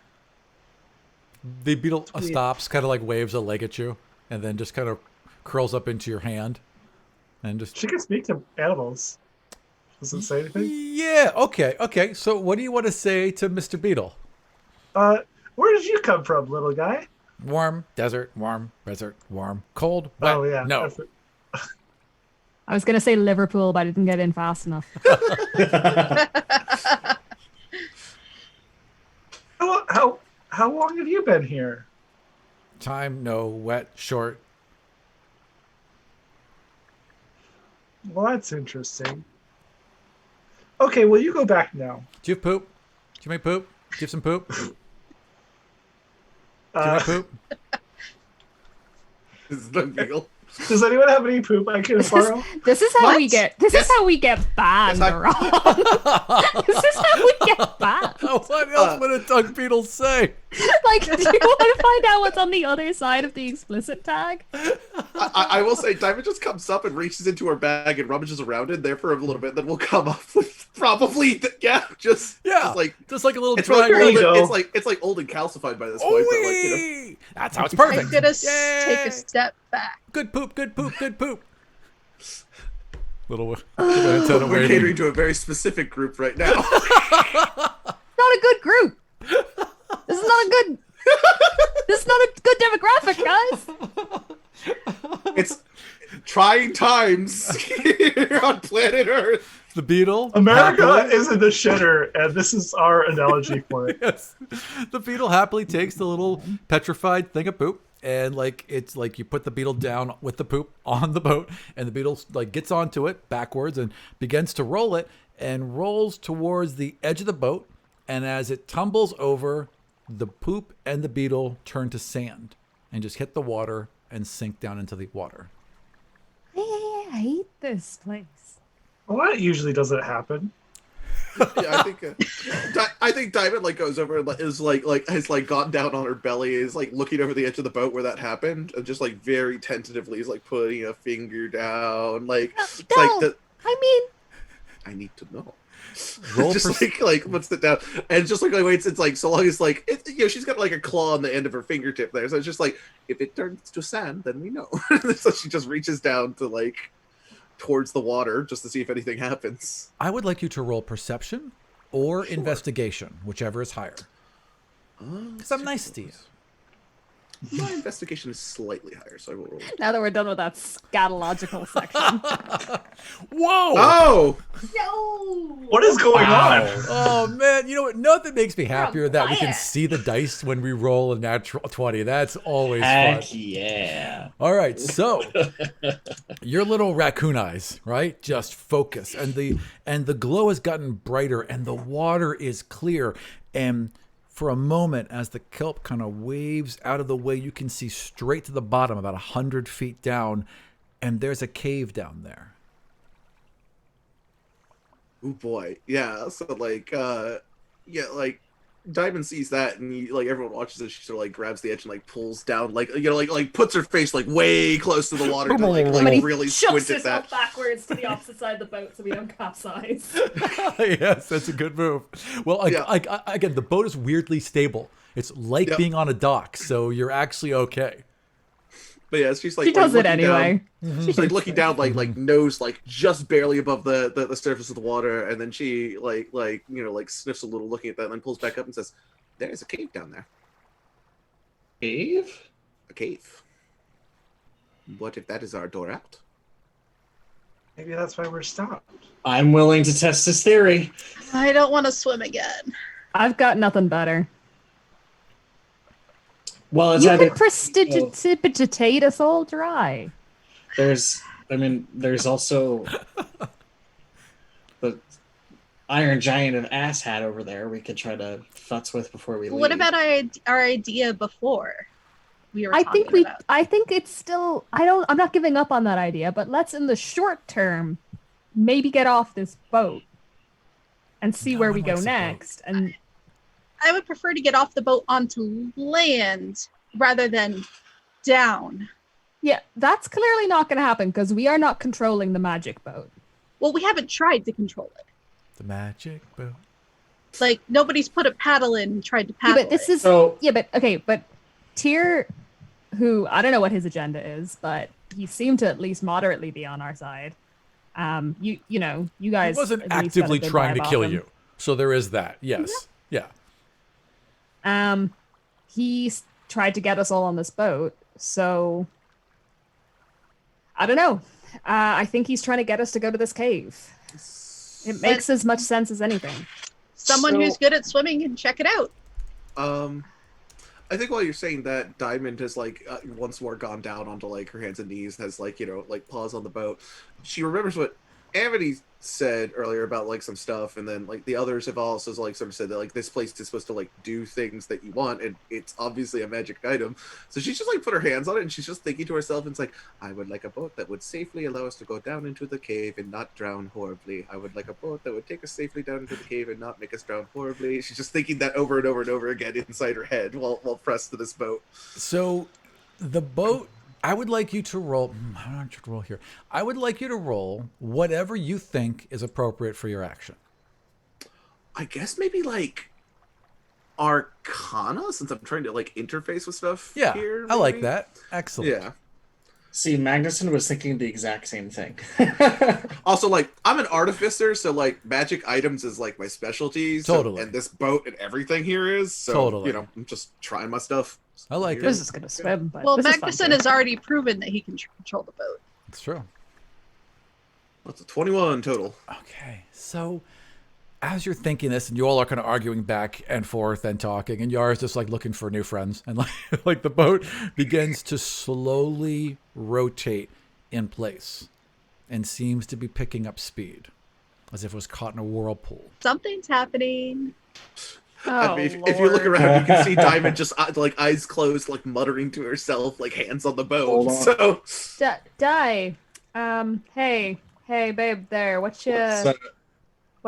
S2: The beetle
S6: weird.
S2: stops, kind of like waves a leg at you, and then just kind of curls up into your hand. And just...
S6: She can speak to animals. Does it say anything?
S2: Yeah, okay. So what do you want to say to Mr. Beetle?
S6: Where did you come from, little guy?
S2: Warm, desert, warm, cold, wet,
S6: Oh yeah.
S2: no.
S6: that's it.
S3: I was gonna say Liverpool, but I didn't get in fast enough.
S6: How long have you been here?
S2: Time, no, wet, short.
S6: Well, that's interesting. Okay, well, you go back now.
S2: Do you have poop? Do you make poop? Do you have some poop? Do you make poop?
S4: This is the giggle.
S6: Does anyone have any poop I can borrow?
S3: This is how we
S4: What?
S3: get. This is how we get banned,
S4: Yes,
S3: Ron. This is how we get banned.
S2: What else would a dung beetle say?
S3: Like, do you want to find out what's on the other side of the explicit tag?
S4: I will say, Diamond just comes up and reaches into her bag and rummages around in there for a little bit. Then we'll come up with probably, just like
S2: a little
S4: it's like
S2: triangle.
S4: old, it's like old and calcified by this point. But like, you know,
S2: That's how it's
S1: I'm
S2: perfect.
S1: gonna
S2: Yay!
S1: take a step back.
S2: Good poop, good poop, good poop. Little antenna
S4: we're
S2: waving.
S4: catering to a very specific group right now.
S3: Not a good group. This is not a good. This is not a good demographic, guys.
S4: It's trying times here on planet Earth.
S2: The beetle.
S6: America
S2: happily-
S6: isn't the shitter, and this is our analogy for it.
S2: Yes. The beetle happily takes the little petrified thing of poop, and like it's like you put the beetle down with the poop on the boat, and the beetle like gets onto it backwards and begins to roll it, and rolls towards the edge of the boat, and as it tumbles over, the poop and the beetle turn to sand and just hit the water and sink down into the water.
S3: I hate this place.
S6: Well, that usually doesn't happen.
S4: Yeah, I think Diamond like goes over and is like has like gotten down on her belly, is like looking over the edge of the boat where that happened, and just like very tentatively is like putting a finger down, like it's like the, I need to know.
S2: Roll
S4: Just like puts it down and just like waits. It's like so long as like she's got like a claw on the end of her fingertip there, so it's just like if it turns to sand, then we know. So she just reaches down to like towards the water just to see if anything happens.
S2: I would like you to roll perception or investigation, whichever is higher. Because I'm nice to you.
S4: My investigation is slightly higher, so I will roll.
S3: Now that we're done with that scatological section.
S2: Whoa!
S4: Oh!
S3: Yo!
S6: What is going on?
S2: Oh man, you know what? Nothing makes me happier that we can
S3: fire.
S2: see the dice when we roll a natural 20. That's always
S5: Heck
S2: fun.
S5: yeah.
S2: All right, so your little raccoon eyes, right? Just focus, and the glow has gotten brighter, and the water is clear, and for a moment, as the kelp kind of waves out of the way, you can see straight to the bottom, about 100 feet down, and there's a cave down there.
S4: Oh boy. Yeah, so like like Diamond sees that, and like everyone watches it, she sort of like grabs the edge and like pulls down, like like puts her face like way close to the water to like really squint at that.
S3: backwards to the opposite side of the boat so we don't capsize.
S2: Yes, that's a good move. Well, again, the boat is weirdly stable. It's like being on a dock, so you're actually okay.
S4: But yeah, she's like
S3: She does it
S4: looking
S3: anyway.
S4: down. She's like looking down, like nose like just barely above the surface of the water, and then she like sniffs a little, looking at that, and then pulls back up and says, "There's a cave down there.
S5: Cave?
S4: A cave. What if that is our door out?"
S6: Maybe that's why we're stopped.
S5: I'm willing to test this theory.
S1: I don't want to swim again.
S3: I've got nothing better.
S5: Well, it's
S3: You
S5: either
S3: can precipitate us all dry.
S5: there's also the Iron Giant of Ass Hat over there we could try to futz with before we leave.
S1: What about our idea before? We were
S3: I
S1: talking
S3: think
S1: about?
S3: I think it's still I'm not giving up on that idea, but let's in the short term maybe get off this boat and see
S2: No
S3: where
S2: one
S3: we go
S2: likes the boat.
S3: next. And
S1: I would prefer to get off the boat onto land rather than down.
S3: yeah, that's clearly not going to happen because we are not controlling the magic boat.
S1: Well, we haven't tried to control it.
S2: The magic boat.
S1: Like, nobody's put a paddle in and tried to
S3: Yeah,
S1: paddle
S3: but this
S1: it.
S3: is
S5: So
S3: but Tyr, who I don't know what his agenda is, but he seemed to at least moderately be on our side. You know, you
S2: He
S3: guys
S2: wasn't
S3: at least got a
S2: actively
S3: good
S2: trying to
S3: vibe
S2: kill
S3: off him.
S2: you, so there is that. Yes, yeah.
S3: He tried to get us all on this boat, so I don't know. I think he's trying to get us to go to this cave. It makes as much sense as anything.
S1: Someone
S6: So-
S1: who's good at swimming can check it out.
S4: I think while you're saying that, Diamond has like once more gone down onto like her hands and knees, has like like paws on the boat. She remembers what Amity said earlier about like some stuff, and then like the others have also like sort of said that like this place is supposed to like do things that you want, and it's obviously a magic item. So she's just like put her hands on it, and she's just thinking to herself, and it's like, I would like a boat that would safely allow us to go down into the cave and not drown horribly. I would like a boat that would take us safely down into the cave and not make us drown horribly. She's just thinking that over and over and over again inside her head while pressed to this boat.
S2: So the boat, I would like you to roll. How do I should roll here? I would like you to roll whatever you think is appropriate for your action.
S4: I guess maybe like Arcana, since I'm trying to like interface with stuff.
S2: Yeah,
S4: here,
S2: I like
S4: maybe?
S2: that. Excellent.
S4: Yeah.
S5: See, Magnuson was thinking the exact same thing.
S4: Also, like, I'm an artificer, so like magic items is like my specialty. So,
S2: Totally.
S4: and this boat and everything here is. So,
S2: Totally.
S4: you know, I'm just trying my stuff.
S2: I like
S3: This
S2: it.
S3: is gonna swim, but
S1: Well,
S3: this is fun
S1: Magnuson
S3: too.
S1: has already proven that he can control the boat.
S2: It's true.
S4: That's a 21 total.
S2: Okay, so as you're thinking this, and you all are kind of arguing back and forth and talking, and Yara's just like looking for new friends, and like the boat begins to slowly rotate in place and seems to be picking up speed, as if it was caught in a whirlpool.
S1: Something's happening.
S4: I mean, if you look around, you can see Diamond just like eyes closed, like muttering to herself, like hands on the boat.
S5: Hold on.
S4: So,
S3: Die. Hey, babe, there. What you
S4: I'm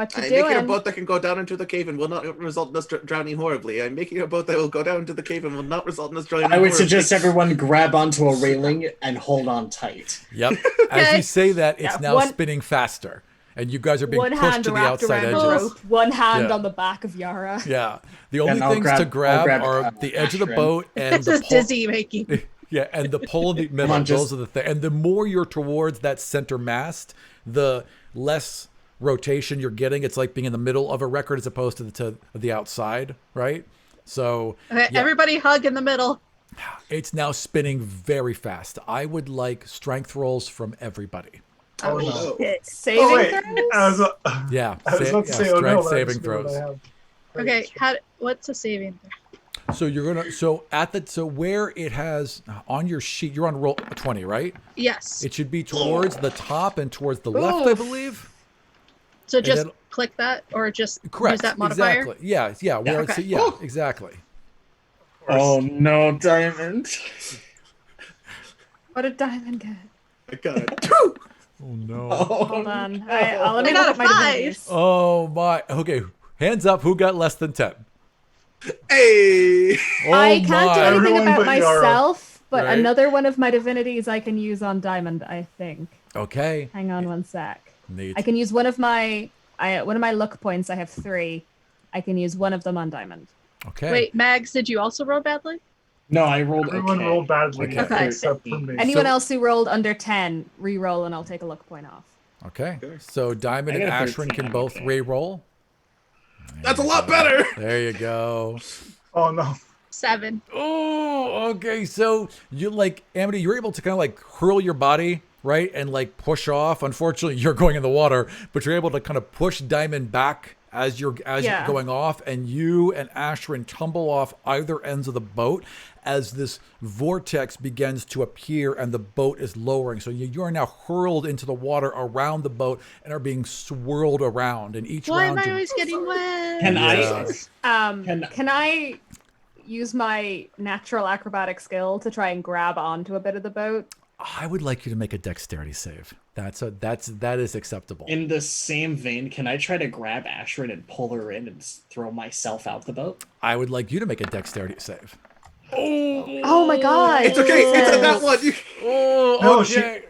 S3: doing?
S4: making a boat that can go down into the cave and will not result in us drowning horribly. I'm making a boat that will go down into the cave and will not result in us drowning
S5: I would
S4: horribly.
S5: suggest everyone grab onto a railing and hold on tight.
S2: Yep. As you
S1: Okay.
S2: say that, it's
S3: Yeah,
S2: now
S3: one-
S2: spinning faster, and you guys are being
S3: One
S2: pushed
S3: hand
S2: to the
S3: wrapped
S2: outside
S3: around
S2: edges.
S3: the rope, one hand
S2: Yeah.
S3: on the back of Yara.
S2: Yeah. The only
S5: And I'll
S2: things
S5: grab-
S2: to
S5: I'll
S2: grab
S5: grab,
S2: are the edge of the
S5: Ashrin.
S2: boat and
S1: This
S2: the
S1: is
S2: pole.
S1: dizzy making.
S2: Yeah, and the pole in the middle.
S5: on, just-
S2: Those are the things. And the more you're towards that center mast, the less rotation you're getting. It's like being in the middle of a record as opposed to the outside, right? So
S1: Okay,
S2: yeah,
S1: everybody hug in the middle.
S2: it's now spinning very fast. I would like strength rolls from everybody.
S6: Oh, no.
S4: Oh.
S3: Saving
S6: Oh, wait.
S3: throws?
S6: I was,
S2: Yeah,
S6: I was about to say, oh,
S2: strength
S6: no,
S2: saving
S6: that's what
S2: throws.
S6: I have.
S1: Okay, what's a saving throw?
S2: So you're gonna where it has on your sheet, you're on roll 20, right?
S1: Yes.
S2: It should be towards the top and towards the left, I
S3: Oof.
S2: believe.
S1: So just
S2: that'll-
S1: click that, or just
S2: Correct.
S1: use that modifier.
S2: Exactly. Yeah. Where it's,
S1: okay.
S2: yeah, exactly.
S5: Oh no, Diamond.
S3: What did Diamond get?
S4: I got it.
S2: Oh no.
S3: Hold on. Let me
S1: I got
S3: look
S1: a
S3: at my
S1: 5.
S3: divinities.
S2: Oh my. Okay. Hands up. Who got less than 10?
S4: Hey!
S2: Oh
S3: I can't do
S2: my.
S3: anything
S6: Everyone
S3: about
S6: but Yara.
S3: myself, but
S2: Right.
S3: another one of my divinities I can use on Diamond, I think.
S2: Okay.
S3: Hang on one sec.
S2: Neat.
S3: I can use one of my luck points. I have 3. I can use one of them on Diamond.
S2: Okay.
S1: Wait, Mags, did you also roll badly?
S5: No, I rolled
S6: Everyone
S5: okay.
S6: rolled badly,
S2: Okay.
S6: except for me.
S3: Anyone
S2: So-
S3: else who rolled under 10, re-roll and I'll take a luck point off.
S2: Okay. So Diamond
S5: I
S2: and
S5: got a
S2: Ashrin
S5: 13,
S2: can
S5: I'm
S2: both
S5: okay.
S2: re-roll.
S4: That's a lot better!
S2: There you go.
S6: Oh, no.
S1: 7.
S2: Oh, okay. So you like Amity, you're able to kind of like hurl your body, right? And like push off. Unfortunately, you're going in the water, but you're able to kind of push Diamond back as you're
S3: Yeah.
S2: going off, and you and Ashrin tumble off either ends of the boat as this vortex begins to appear and the boat is lowering. So you are now hurled into the water around the boat and are being swirled around. And each
S1: Why am
S2: round
S1: I
S2: you-
S1: always getting wet?
S5: Can
S2: Yeah.
S3: Can I use my natural acrobatic skill to try and grab onto a bit of the boat?
S2: I would like you to make a dexterity save. That is acceptable.
S5: In the same vein, can I try to grab Ashrin and pull her in and throw myself out the boat?
S2: I would like you to make a dexterity save.
S3: Oh my god!
S4: It's okay, it's a that one! You...
S2: Oh,
S6: No,
S2: okay.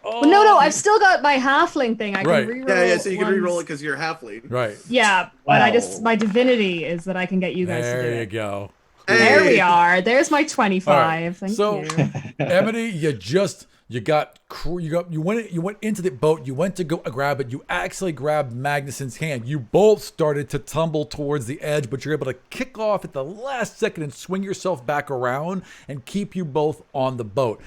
S3: Well, no, I've still got my halfling thing. I can
S2: Right.
S3: reroll.
S4: Yeah, so you can
S3: ones.
S4: re-roll it because you're halfling.
S2: Right.
S3: Yeah, but
S5: Wow.
S3: my divinity is that I can get you guys to do
S2: There you
S3: it.
S2: go.
S3: There we
S4: Hey.
S3: are. There's my 25. Thank
S2: So,
S3: you.
S2: Amity, you went into the boat. You went to go grab it. You actually grabbed Magnuson's hand. You both started to tumble towards the edge, but you're able to kick off at the last second and swing yourself back around and keep you both on the boat.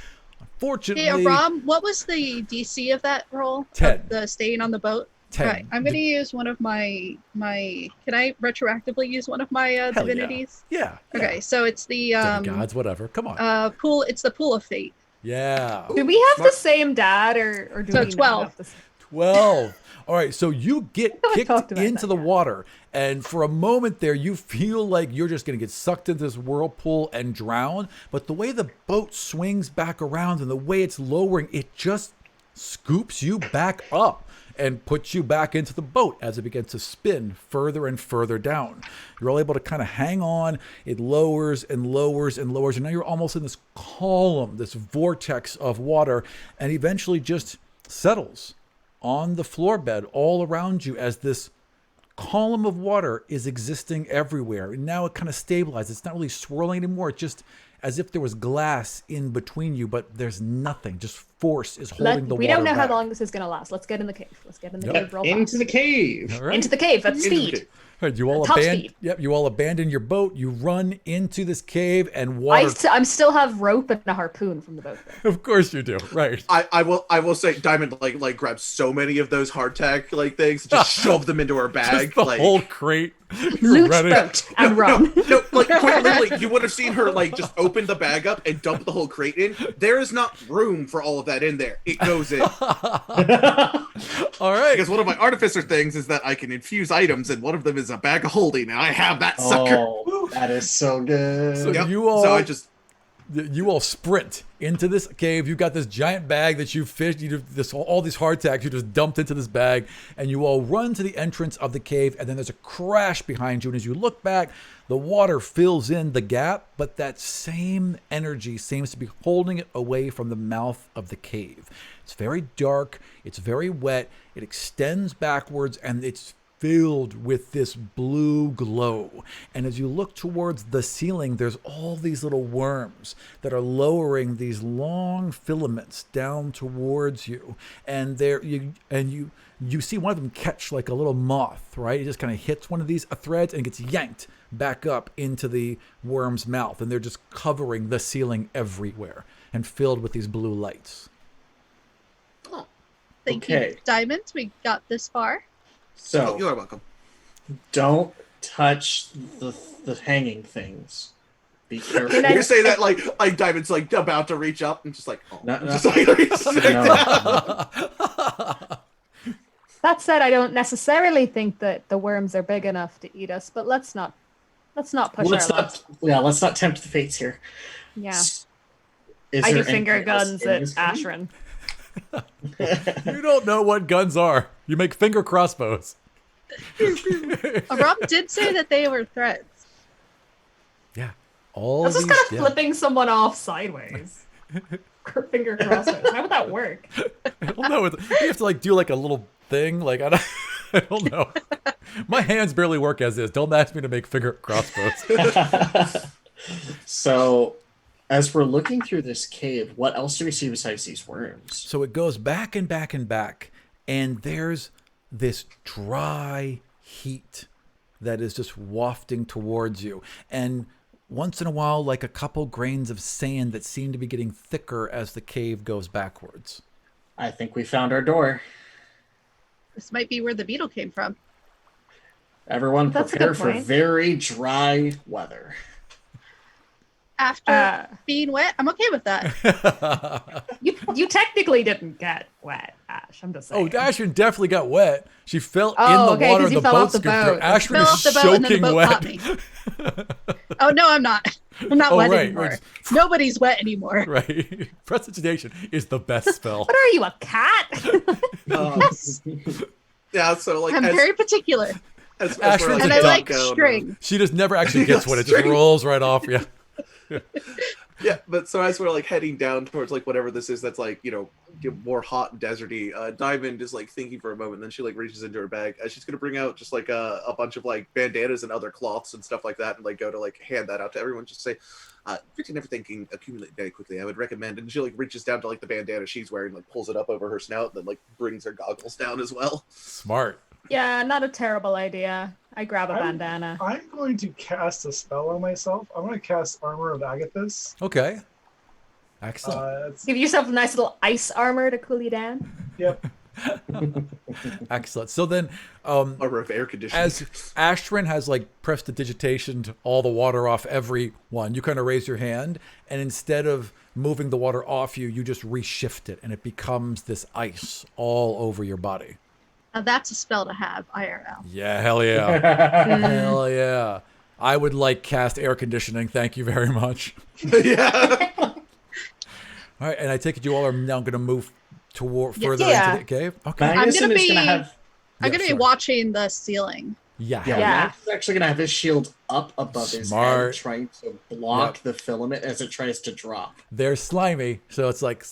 S2: unfortunately,
S1: Hey, Rom, what was the DC of that roll?
S2: 10.
S1: Of the staying on the boat?
S2: 10.
S1: Right. I'm going to use one of my can I retroactively use one of my
S2: Hell yeah.
S1: divinities?
S2: Yeah.
S1: Okay, so it's the
S2: Demigods, whatever. Come on.
S1: pool. It's the pool of fate.
S2: Yeah.
S3: Do we have the same dad, or do
S1: So
S3: we not
S1: 12.
S3: have the same?
S2: 12. All right, so you get
S3: We
S2: kicked
S3: talked about
S2: into
S3: that,
S2: the
S3: yeah.
S2: water, and for a moment there, you feel like you're just going to get sucked into this whirlpool and drown. But the way the boat swings back around and the way it's lowering, it just scoops you back up and puts you back into the boat as it begins to spin further and further down. You're all able to kind of hang on. It lowers and lowers and lowers, and now you're almost in this column, this vortex of water, and eventually just settles on the floor bed all around you as this column of water is existing everywhere. And now it kind of stabilizes. It's not really swirling anymore. It's just as if there was glass in between you, but there's nothing. Just force is holding the water
S3: We don't know
S2: back.
S3: how long this is going to last. Let's get in the cave. Let's get in the
S2: Yep.
S3: cave real
S5: Into
S3: fast.
S5: the cave.
S2: All right.
S3: Into the cave at
S4: Into the
S3: speed.
S4: cave.
S2: All right, you all
S3: Top
S2: abandon.
S3: speed.
S2: Yep, you all abandon your boat. You run into this cave, and water.
S3: I'm still have rope and a harpoon from the boat. Though.
S2: Of course you do. Right.
S4: I will say Diamond like grabs so many of those hardtack like things, just shove them into her bag.
S2: Just the
S4: like,
S2: whole crate. You're
S3: Loot
S2: ready.
S3: boat and run.
S4: No, like quite literally, you would have seen her like just open the bag up and dump the whole crate in. There is not room for all of that in there. It goes in.
S2: All right.
S4: Because one of my artificer things is that I can infuse items, and one of them is a bag of holding, and I have that sucker.
S5: Oh, that is so good.
S2: So
S4: Yep.
S2: you all.
S4: So I just
S2: You all sprint into this cave. You've got this giant bag that you fished. You do this all these hardtacks you just dumped into this bag, and you all run to the entrance of the cave. And then there's a crash behind you. And as you look back, the water fills in the gap, but that same energy seems to be holding it away from the mouth of the cave. It's very dark. It's very wet. It extends backwards, and it's filled with this blue glow. And as you look towards the ceiling, there's all these little worms that are lowering these long filaments down towards you. And you see one of them catch like a little moth, right? It just kind of hits one of these threads and gets yanked back up into the worm's mouth. And they're just covering the ceiling everywhere and filled with these blue lights.
S1: Thank
S5: Okay.
S1: you, Diamond. We got this far.
S5: So
S4: you are welcome.
S5: don't touch the hanging things. Be careful.
S3: Can I-
S4: You're saying that like Diamond's like about to reach up and just like
S5: No, no.
S4: just like
S5: No.
S3: That said, I don't necessarily think that the worms are big enough to eat us, but let's not push
S5: let's
S3: our luck.
S5: let's not tempt the fates here.
S3: Yeah,
S5: Is
S3: I do
S5: there
S3: finger
S5: anything else
S3: guns
S5: in
S3: at
S5: this cave?
S3: Ashran.
S2: You don't know what guns are. You make finger crossbows.
S1: Rob did say that they were threads.
S2: Yeah. All
S3: That's just
S2: these,
S3: kind of
S2: yeah.
S3: flipping someone off sideways. Finger crossbows. How would that work?
S2: I don't know. You have to like do like a little thing. Like I don't know. My hands barely work as is. Don't ask me to make finger crossbows.
S5: So, as we're looking through this cave, what else do we see besides these worms?
S2: So it goes back and back and back, and there's this dry heat that is just wafting towards you. And once in a while, like a couple grains of sand that seem to be getting thicker as the cave goes backwards.
S5: I think we found our door.
S1: This might be where the beetle came from.
S5: Everyone
S3: That's a
S5: prepare
S3: good
S5: for
S3: point.
S5: very dry weather.
S1: After being wet, I'm okay with that.
S3: You technically didn't get wet, Ash. I'm just
S2: Oh,
S3: saying.
S2: Ashrin definitely got wet. She fell
S3: Oh,
S2: in the
S3: okay,
S2: water
S3: 'cause
S2: and
S3: you
S2: the
S3: fell
S2: boat
S3: off the
S2: scooped her.
S3: boat.
S2: Ashrin
S1: Fell
S2: is
S1: off the boat and then the
S2: soaking
S1: boat
S2: wet.
S1: caught me. Oh no, I'm not. I'm not
S2: Oh,
S1: wet
S2: right,
S1: anymore.
S2: right.
S1: Nobody's wet anymore.
S2: Right. Prestidigitation is the best spell.
S3: What are you, a cat?
S4: yeah. So like
S1: I'm
S4: as,
S1: very particular,
S4: as
S2: Ashrin's
S4: we're,
S1: and
S2: a
S1: I
S2: duck.
S1: like
S4: going,
S1: string.
S2: She just never actually gets wet. It just
S4: String.
S2: rolls right off. Yeah.
S4: Yeah, but so as we're like heading down towards like whatever this is that's like, you know, more hot and deserty, Diamond is like thinking for a moment, then she like reaches into her bag. She's gonna bring out just like a bunch of like bandanas and other cloths and stuff like that, and like go to like hand that out to everyone. Just say, fixing everything can accumulate very quickly. I would recommend. And she like reaches down to like the bandana she's wearing, like pulls it up over her snout, and then like brings her goggles down as well.
S2: Smart.
S3: Yeah, not a terrible idea. I grab a bandana.
S6: I'm going to cast a spell on myself. I'm going to cast Armor of Agathis.
S2: Okay. Excellent.
S3: Give yourself a nice little ice armor to cool you down.
S6: Yep.
S2: Excellent. So then,
S4: Armor of air conditioning.
S2: as Ashrin has like prestidigitationed all the water off everyone, you kind of raise your hand, and instead of moving the water off you, you just reshift it, and it becomes this ice all over your body.
S1: Now that's a spell to have, IRL.
S2: Yeah, hell yeah. Hell yeah. I would like cast air conditioning. Thank you very much.
S4: Yeah.
S2: All right, and I take it you all are now going to move toward further
S3: Yeah.
S2: into the cave? Okay.
S5: Magnuson is going to have.
S1: I'm gonna be
S2: sorry.
S1: watching the ceiling.
S2: Yeah.
S5: Yeah,
S3: Yeah.
S5: Max is actually going to have his shield up above his
S2: Smart.
S5: head, trying to block
S2: Yep.
S5: the filament as it tries to drop.
S2: They're slimy, so it's like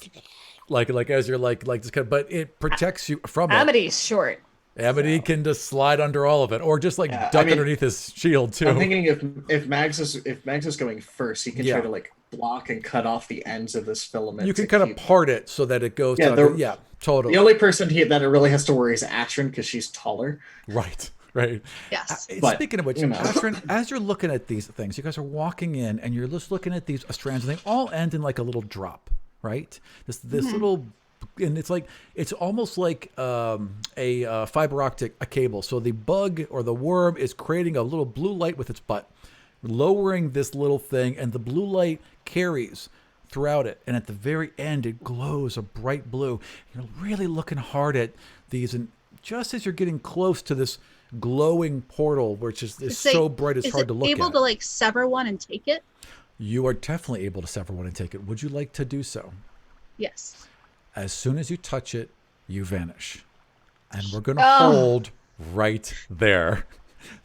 S2: as you're like just kind of, but it protects you from it.
S3: Amity's short.
S2: Amity can just slide under all of it, or just like
S5: Yeah,
S2: duck
S5: I mean,
S2: underneath his shield too.
S5: I'm thinking if Mags is going first, he can
S2: Yeah.
S5: try to like block and cut off the ends of this filament.
S2: You can
S5: to
S2: kind of
S5: keep-
S2: part it so that it goes.
S5: Yeah,
S2: to, yeah, totally.
S5: The only person that it really has to worry is Atrin because she's taller.
S2: Right. Right.
S1: Yes.
S5: But,
S2: Speaking of which,
S5: you know.
S2: Ashrin, as you're looking at these things, you guys are walking in and you're just looking at these strands, and they all end in like a little drop, right? This little, and it's like it's almost like a fiber optic a cable. So the bug or the worm is creating a little blue light with its butt, lowering this little thing, and the blue light carries throughout it, and at the very end it glows a bright blue. You're really looking hard at these, and just as you're getting close to this glowing portal, which is so bright it's hard to look at.
S1: Is it able to like sever one and take it?
S2: You are definitely able to sever one and take it. Would you like to do so?
S1: Yes.
S2: As soon as you touch it, you vanish. And we're going to
S3: Oh.
S2: hold right there.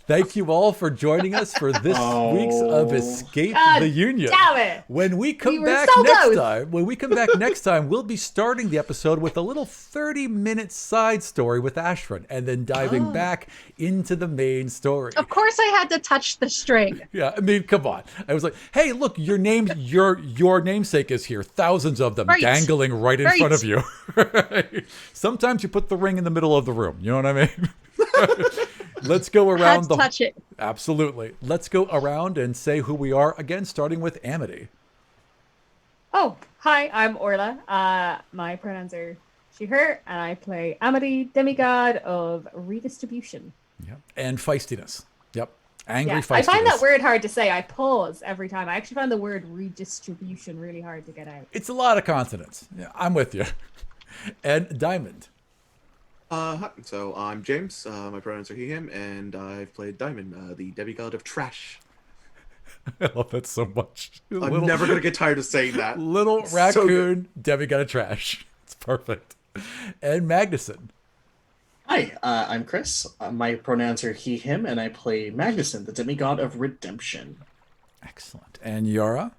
S2: Thank you all for joining us for this week's of Escape
S3: God
S2: the Union.
S3: damn it.
S2: When we come
S3: We were
S2: back
S3: so
S2: next
S3: close.
S2: time, we'll be starting the episode with a little 30-minute side story with Ashrin, and then diving back into the main story.
S1: Of course I had to touch the string.
S2: Yeah, I mean, come on. I was like, hey, look, your namesake is here. Thousands of them
S1: Right.
S2: dangling right in
S1: Right.
S2: front of you. Sometimes you put the ring in the middle of the room. You know what I mean? Let's go
S1: Had
S2: around
S1: to
S2: the
S1: touch it.
S2: Absolutely. Let's go around and say who we are again, starting with Amity.
S3: Oh, hi, I'm Orla. My pronouns are she, her, and I play Amity, demigod of redistribution.
S2: Yep. And feistiness. Yep. Angry
S3: Yeah,
S2: feistiness.
S3: I find that word hard to say. I pause every time. I actually find the word redistribution really hard to get out.
S2: It's a lot of consonants. Yeah, I'm with you. And Diamond.
S4: Hi. So I'm James. My pronouns are he, him, and I've played Diamond, the demigod of trash.
S2: I love that so much.
S4: I'm never gonna get tired of saying that.
S2: Little
S4: It's so
S2: raccoon, demigod of trash. It's perfect. And Magnuson.
S5: Hi, I'm Chris. My pronouns are he, him, and I play Magnuson, the demigod of redemption.
S2: Excellent. And Yara.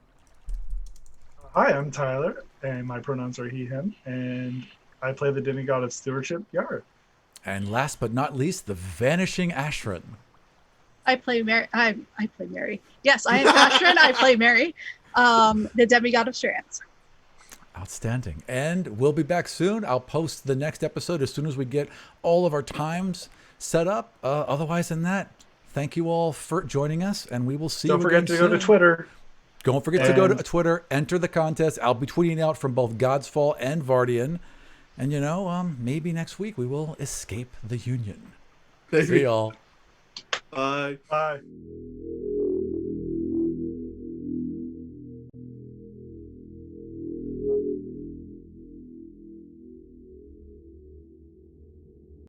S6: Hi, I'm Tyler, and my pronouns are he, him, and I play the demigod of stewardship, Yara.
S2: And last but not least, the vanishing Ashrin.
S1: I play Mary. I play Mary. Yes, I am Ashrin. I play Mary, the demigod of strands.
S2: Outstanding. And we'll be back soon. I'll post the next episode as soon as we get all of our times set up. Otherwise than that, thank you all for joining us, and we will see
S6: Don't
S2: you
S6: forget
S2: again
S6: to go to
S2: soon.
S6: Twitter.
S2: Don't forget to go to
S6: And-
S2: Twitter, enter the contest. I'll be tweeting out from both Godsfall and Vardian. And maybe next week we will escape the Union. See y'all.
S4: Bye.
S6: Bye.